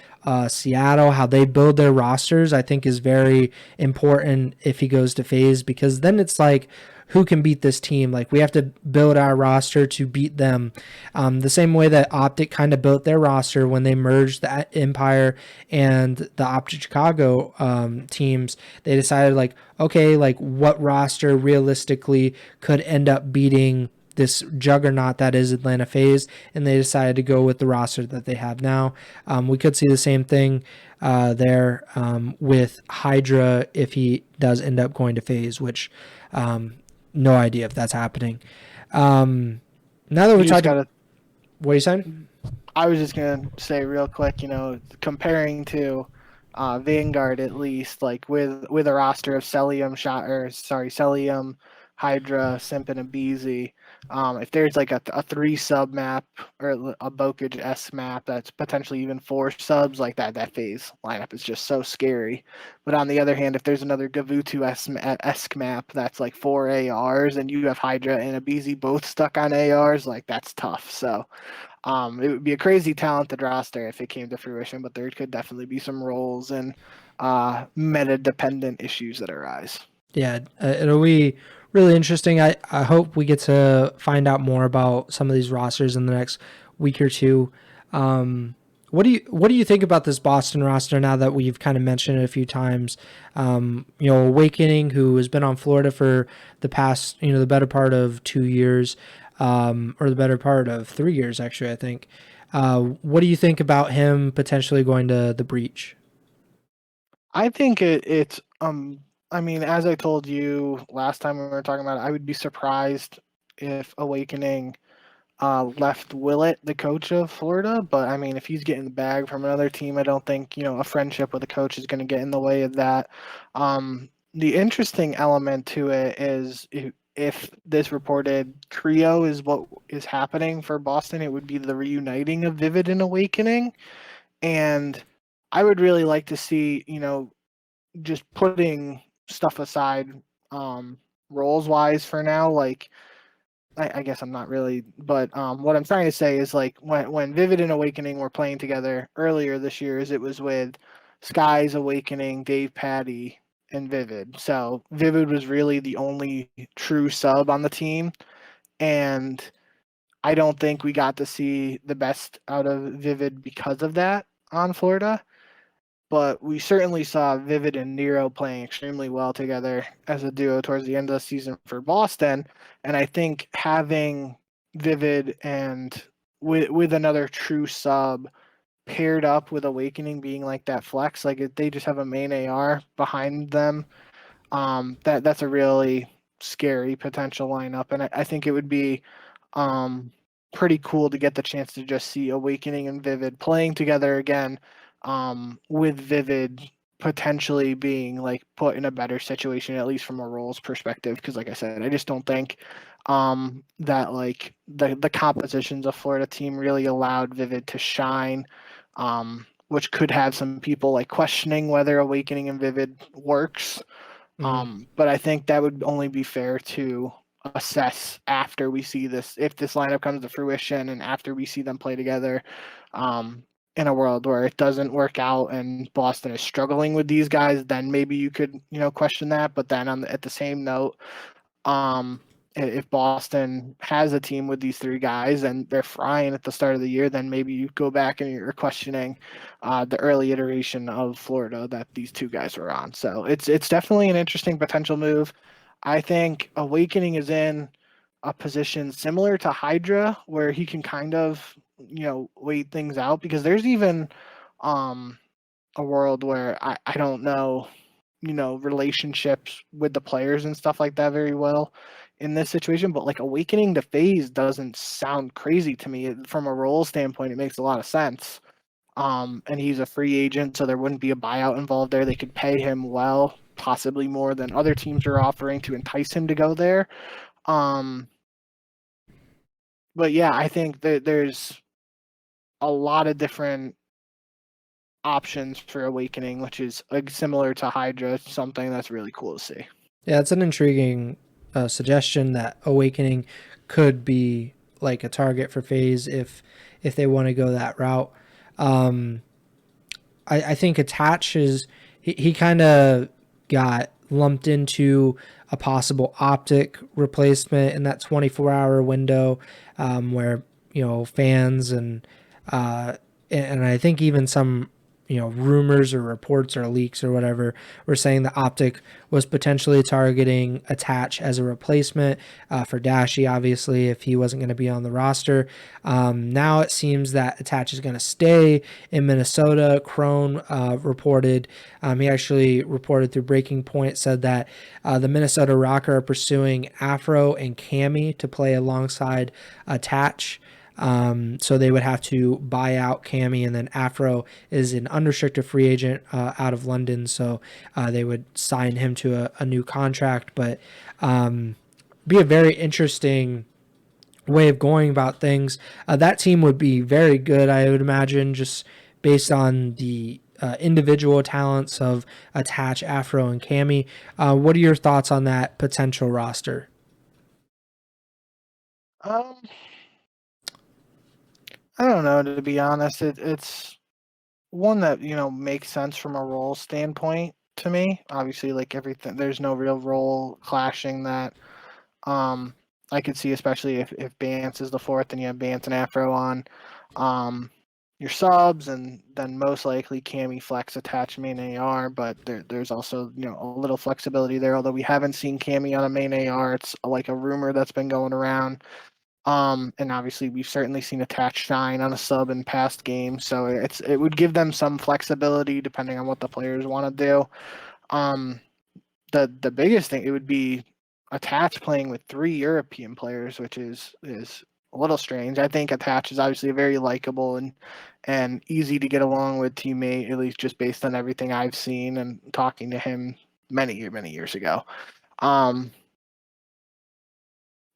Seattle, how they build their rosters, I think is very important if he goes to FaZe, because then it's like, who can beat this team. Like, we have to build our roster to beat them. The same way that OpTic kind of built their roster when they merged the Empire and the OpTic Chicago teams. They decided, like, okay, like, what roster realistically could end up beating this juggernaut that is Atlanta FaZe, and they decided to go with the roster that they have now. We could see the same thing there with Hydra if he does end up going to FaZe, which no idea if that's happening. Now that we talked about... What are you saying? I was just going to say real quick, comparing to Vanguard, at least, like with a roster of Celium, Hydra, Simpin, and Beezy, if there's like a 3 sub map or a Bokage S map that's potentially even 4 subs, like that FaZe lineup is just so scary. But on the other hand, if there's another Gavutu-esque map that's like 4 ARs and you have Hydra and a Beezy both stuck on ARs, like that's tough. So it would be a crazy talented roster if it came to fruition, but there could definitely be some roles and meta-dependent issues that arise. Yeah, it'll be really interesting. I hope we get to find out more about some of these rosters in the next week or two. What do you think about this Boston roster now that we've kind of mentioned it a few times? Awakening, who has been on Florida for the past, the better part of 2 years, or the better part of 3 years, actually, I think. What do you think about him potentially going to the Breach? I think it's as I told you last time we were talking about it, I would be surprised if Awakening left Willett, the coach of Florida. But I mean, if he's getting the bag from another team, I don't think a friendship with a coach is going to get in the way of that. The interesting element to it is if this reported trio is what is happening for Boston, it would be the reuniting of Vivid and Awakening, and I would really like to see just putting stuff aside, roles wise for now, like I guess I'm not really, but what I'm trying to say is, like, when Vivid and Awakening were playing together earlier this year, it was with Skies, Awakening, Dave Patty, and Vivid. So Vivid was really the only true sub on the team, and I don't think we got to see the best out of Vivid because of that on Florida. But we certainly saw Vivid and Nero playing extremely well together as a duo towards the end of the season for Boston. And I think having Vivid and with another true sub paired up with Awakening being like that flex, like if they just have a main AR behind them, that's a really scary potential lineup. And I think it would be pretty cool to get the chance to just see Awakening and Vivid playing together again, with Vivid potentially being like put in a better situation, at least from a roles perspective. Because like I said, I just don't think that like the compositions of Florida team really allowed Vivid to shine, which could have some people like questioning whether Awakening and Vivid works. But I think that would only be fair to assess after we see this, if this lineup comes to fruition and after we see them play together, in a world where it doesn't work out and Boston is struggling with these guys, then maybe you could, question that. But then at the same note, if Boston has a team with these 3 guys and they're frying at the start of the year, then maybe you go back and you're questioning the early iteration of Florida that these 2 guys were on. So it's definitely an interesting potential move. I think Awakening is in a position similar to Hydra where he can kind of, wait things out, because there's even a world where I don't know, relationships with the players and stuff like that very well in this situation, but like Awakening to FaZe doesn't sound crazy to me. From a role standpoint, it makes a lot of sense. And he's a free agent, so there wouldn't be a buyout involved there. They could pay him well, possibly more than other teams are offering to entice him to go there. But yeah, I think that there's a lot of different options for Awakening, which is similar to Hydra, something that's really cool to see. Yeah, it's an intriguing suggestion that Awakening could be like a target for FaZe if they want to go that route. I think Attach is he kind of got lumped into a possible OpTic replacement in that 24-hour window, where fans and I think even some rumors or reports or leaks or whatever were saying that OpTic was potentially targeting Attach as a replacement for Dashy, obviously, if he wasn't going to be on the roster. Now it seems that Attach is going to stay in Minnesota. Crone reported, he actually reported through Breaking Point, said that the Minnesota Rocker are pursuing Afro and Cammy to play alongside Attach. So they would have to buy out Cammy, and then Afro is an unrestricted free agent out of London, so they would sign him to a new contract. But be a very interesting way of going about things. That team would be very good, I would imagine, just based on the individual talents of Attach, Afro, and Cammy. What are your thoughts on that potential roster? I don't know, to be honest. It's one that makes sense from a role standpoint to me. Obviously, like everything, there's no real role clashing that I could see, especially if Bance is the fourth and you have Bance and Afro on your subs, and then most likely Cammy Flex attach main AR. But there's also a little flexibility there. Although we haven't seen Cammy on a main AR, it's like a rumor that's been going around. And obviously we've certainly seen Attach shine on a sub in past games, so it would give them some flexibility depending on what the players want to do. The biggest thing, it would be Attach playing with 3 European players, which is a little strange. I think Attach is obviously a very likable and easy to get along with teammate, at least just based on everything I've seen and talking to him many years ago.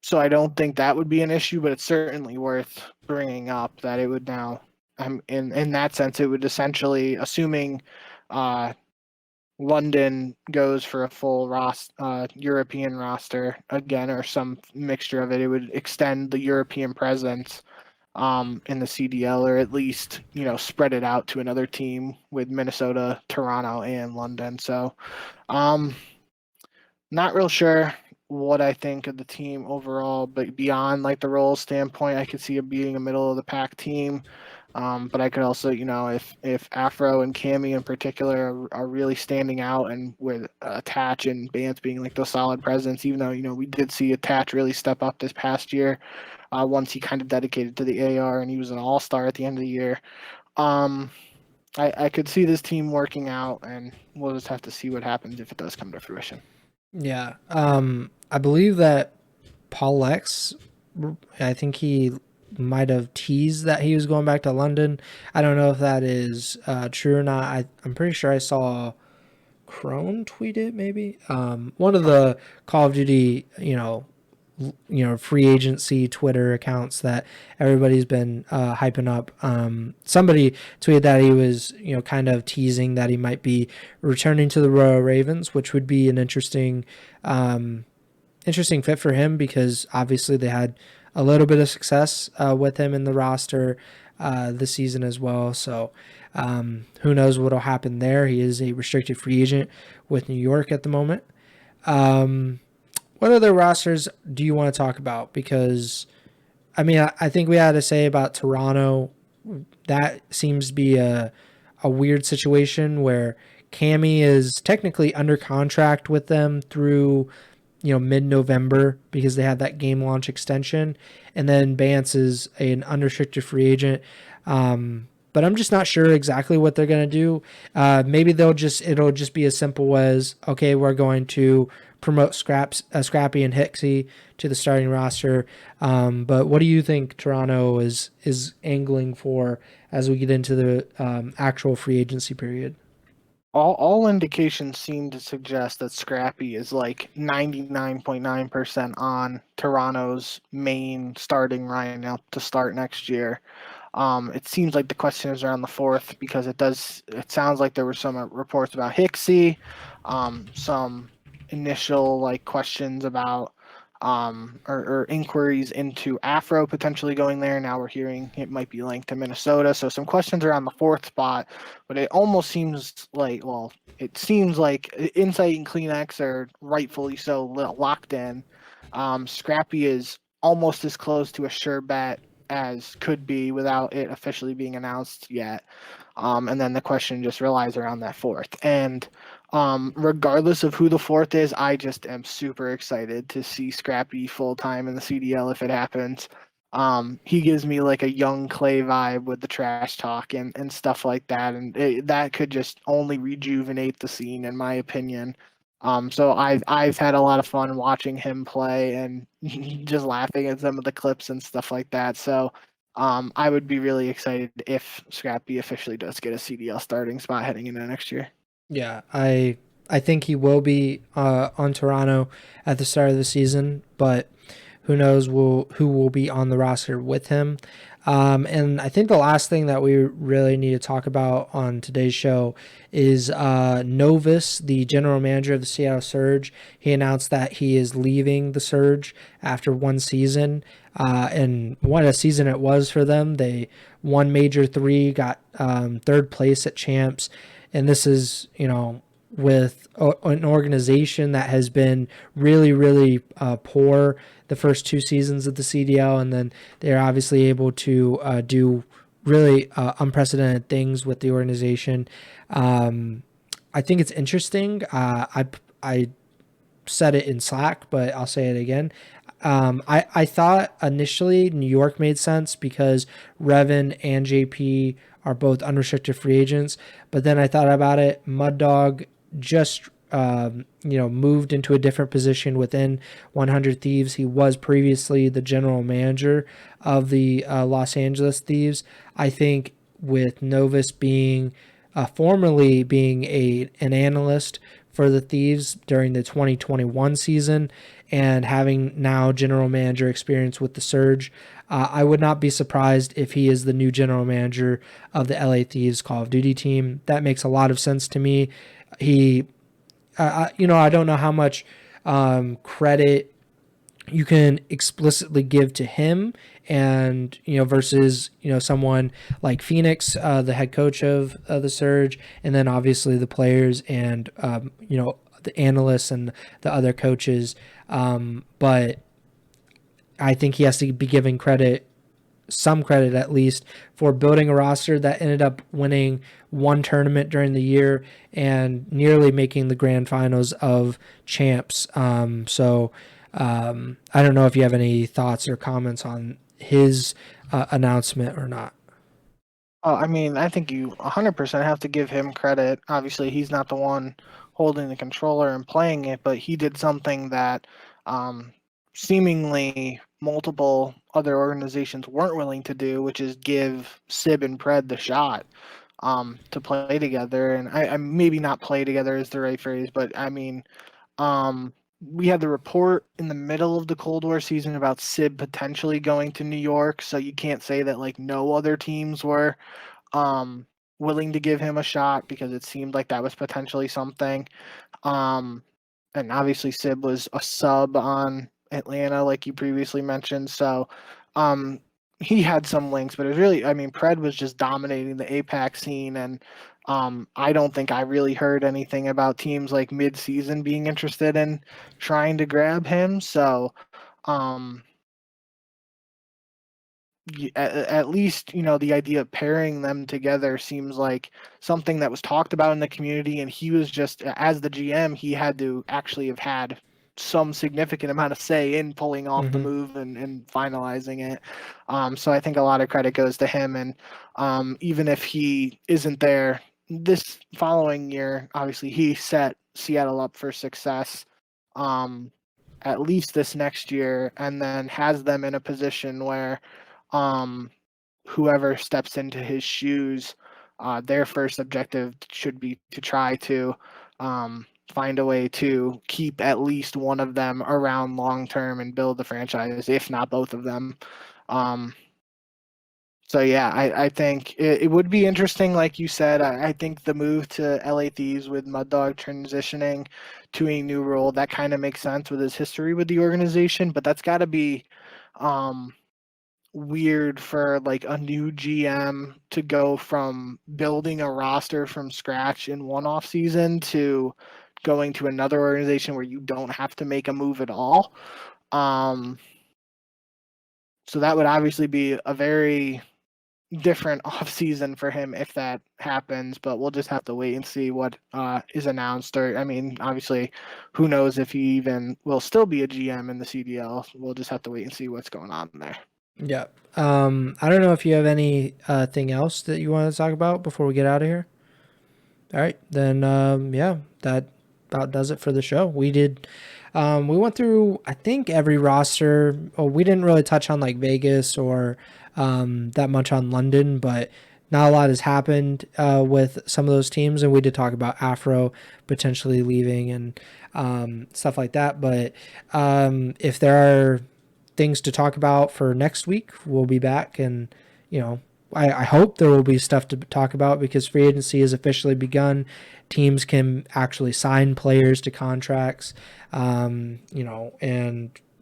So I don't think that would be an issue, but it's certainly worth bringing up that it would now, in that sense, it would essentially, assuming London goes for a full European roster again, or some mixture of it, it would extend the European presence in the CDL, or at least spread it out to another team with Minnesota, Toronto, and London. So, not real sure what I think of the team overall, but beyond like the role standpoint, I could see it being a middle of the pack team. But I could also, if Afro and Cammy in particular are really standing out, and with Attach and Bance being like the solid presence, even though we did see Attach really step up this past year, once he kind of dedicated to the AR and he was an all-star at the end of the year. I could see this team working out, and we'll just have to see what happens if it does come to fruition. Yeah. I believe that Paul X, I think he might have teased that he was going back to London. I don't know if that is true or not. I'm pretty sure I saw Crone tweet it, maybe. One of the Call of Duty, free agency Twitter accounts that everybody's been hyping up. Somebody tweeted that he was, kind of teasing that he might be returning to the Royal Ravens, which would be an interesting fit for him, because obviously they had a little bit of success with him in the roster this season as well. So who knows what will happen there. He is a restricted free agent with New York at the moment. What other rosters do you want to talk about? Because, I think we had to say about Toronto. That seems to be a weird situation where Cammy is technically under contract with them through, mid-November, because they had that game launch extension. And then Bance is an unrestricted free agent. But I'm just not sure exactly what they're going to do. Maybe it'll just be as simple as, okay, we're going to promote Scrappy and Hixie to the starting roster. But what do you think Toronto is angling for as we get into the actual free agency period? All indications seem to suggest that Scrappy is like 99.9% on Toronto's main starting lineup to start next year. It seems like the question is around the fourth, because it sounds like there were some reports about Hixie, some initial questions about or inquiries into Afro potentially going there. Now we're hearing it might be linked to Minnesota. So some questions around the fourth spot, but it almost seems like, well, it seems like Insight and Kleenex are rightfully so locked in. Scrappy is almost as close to a sure bet as could be without it officially being announced yet. And then the question just relies around that fourth. And regardless of who the fourth is, I just am super excited to see Scrappy full time in the CDL if it happens. He gives me like a young Clay vibe with the trash talk and stuff like that. And that could just only rejuvenate the scene, in my opinion. So I've had a lot of fun watching him play and just laughing at some of the clips and stuff like that. So I would be really excited if Scrappy officially does get a CDL starting spot heading into next year. Yeah, I think he will be on Toronto at the start of the season, but who knows who will be on the roster with him. And I think the last thing that we really need to talk about on today's show is Novus, the general manager of the Seattle Surge. He announced that he is leaving the Surge after one season. And what a season it was for them. They won Major 3, got third place at Champs. And this is, with an organization that has been really, really poor the first two seasons of the CDL, and then they're obviously able to do really unprecedented things with the organization. I think it's interesting. I said it in Slack, but I'll say it again. I thought initially New York made sense because Revan and JP are both unrestricted free agents, but then I thought about it. Mud Dog just moved into a different position within 100 Thieves. He was previously the general manager of the Los Angeles Thieves. I think with Novus being formerly being an analyst for the Thieves during the 2021 season and having now general manager experience with the Surge, I would not be surprised if he is the new general manager of the LA Thieves Call of Duty team. That makes a lot of sense to me. He, I don't know how much credit you can explicitly give to him and versus someone like Phoenix, the head coach of the Surge, and then obviously the players and the analysts and the other coaches, but I think he has to be given some credit at least, for building a roster that ended up winning one tournament during the year and nearly making the grand finals of Champs. So I don't know if you have any thoughts or comments on his announcement or not. I mean, I think you 100% have to give him credit. Obviously, he's not the one holding the controller and playing it, but he did something that seemingly multiple other organizations weren't willing to do, which is give Sib and Pred the shot to play together. And I maybe not play together is the right phrase, but I mean, we had the report in the middle of the Cold War season about Sib potentially going to New York, so you can't say that like no other teams were willing to give him a shot, because it seemed like that was potentially something. And obviously Sib was a sub on Atlanta, like you previously mentioned. So he had some links, but it was really, I mean, Pred was just dominating the APAC scene. And I don't think I really heard anything about teams like mid-season being interested in trying to grab him. So at least the idea of pairing them together seems like something that was talked about in the community, and he was just, as the GM, he had to actually have had some significant amount of say in pulling off the move and finalizing it. So I think a lot of credit goes to him. And even if he isn't there this following year, obviously he set Seattle up for success at least this next year, and then has them in a position where whoever steps into his shoes, their first objective should be to try to find a way to keep at least one of them around long term and build the franchise, if not both of them. So yeah, I think it would be interesting, like you said. I think the move to LA Thieves with Mud Dog transitioning to a new role, that kind of makes sense with his history with the organization. But that's got to be weird for like a new GM to go from building a roster from scratch in one off season to going to another organization where you don't have to make a move at all. So that would obviously be a very different off season for him if that happens, but we'll just have to wait and see what is announced. Or I mean, obviously, who knows if he even will still be a GM in the CDL. We'll just have to wait and see what's going on there. Yeah. I don't know if you have any thing else that you want to talk about before we get out of here. All right, then yeah, that about does it for the show. We went through, I think, every roster. Oh, we didn't really touch on like Vegas or that much on London, but not a lot has happened with some of those teams, and we did talk about Afro potentially leaving and stuff like that. But if there are things to talk about for next week, we'll be back, and I hope there will be stuff to talk about because free agency has officially begun. Teams can actually sign players to contracts, and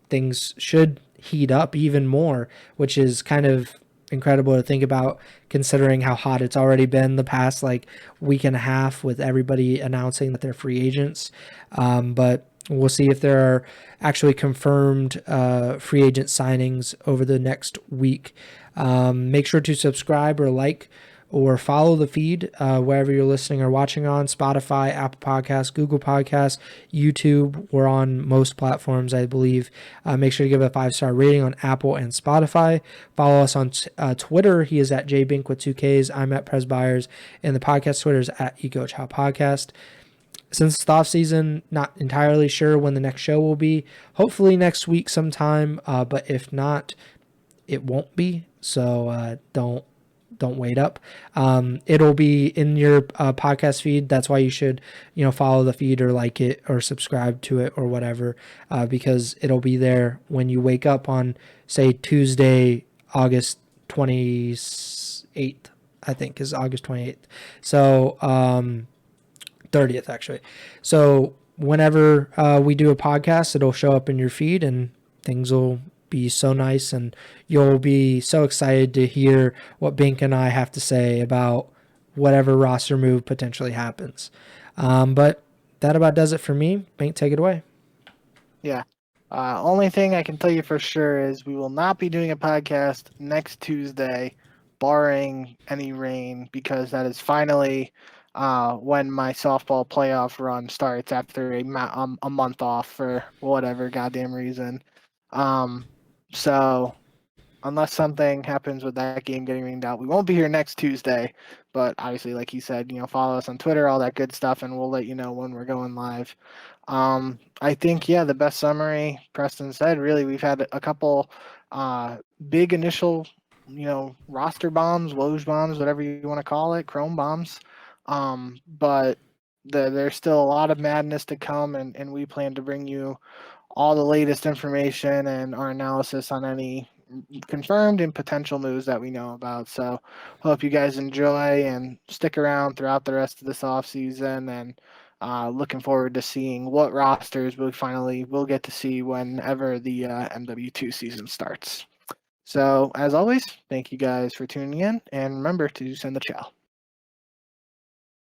things should heat up even more, which is kind of incredible to think about considering how hot it's already been the past like week and a half with everybody announcing that they're free agents. But we'll see if there are actually confirmed free agent signings over the next week. Make sure to subscribe or like or follow the feed wherever you're listening or watching on Spotify, Apple Podcasts, Google Podcasts, YouTube. We're on most platforms, I believe. Make sure to give a 5-star rating on Apple and Spotify. Follow us on Twitter. He is at jbink with 2Ks. I'm at Preston Byers. And the podcast Twitter is at Ego Chall Podcast. Since it's the off season, not entirely sure when the next show will be. Hopefully next week sometime, but if not, it won't be. So don't wait up. It'll be in your podcast feed. That's why you should follow the feed or like it or subscribe to it or whatever, because it'll be there when you wake up on say Tuesday, August 28th. I think is August 28th. So 30th actually. So whenever we do a podcast, it'll show up in your feed and things will be so nice and you'll be so excited to hear what Bink and I have to say about whatever roster move potentially happens. But that about does it for me. Bink, take it away. Yeah. Only thing I can tell you for sure is we will not be doing a podcast next Tuesday, barring any rain, because that is finally when my softball playoff run starts after a month off for whatever goddamn reason. So unless something happens with that game getting rained out, we won't be here next Tuesday. But obviously, like he said, follow us on Twitter, all that good stuff, and we'll let you know when we're going live. I think, yeah, the best summary Preston said, really, we've had a couple big initial, roster bombs, Woj bombs, whatever you want to call it, Chrome bombs. But there's still a lot of madness to come, and we plan to bring you all the latest information and our analysis on any confirmed and potential moves that we know about. So hope you guys enjoy and stick around throughout the rest of this off season, and looking forward to seeing what rosters we finally will get to see whenever the MW2 season starts. So as always, thank you guys for tuning in, and remember to send the chow.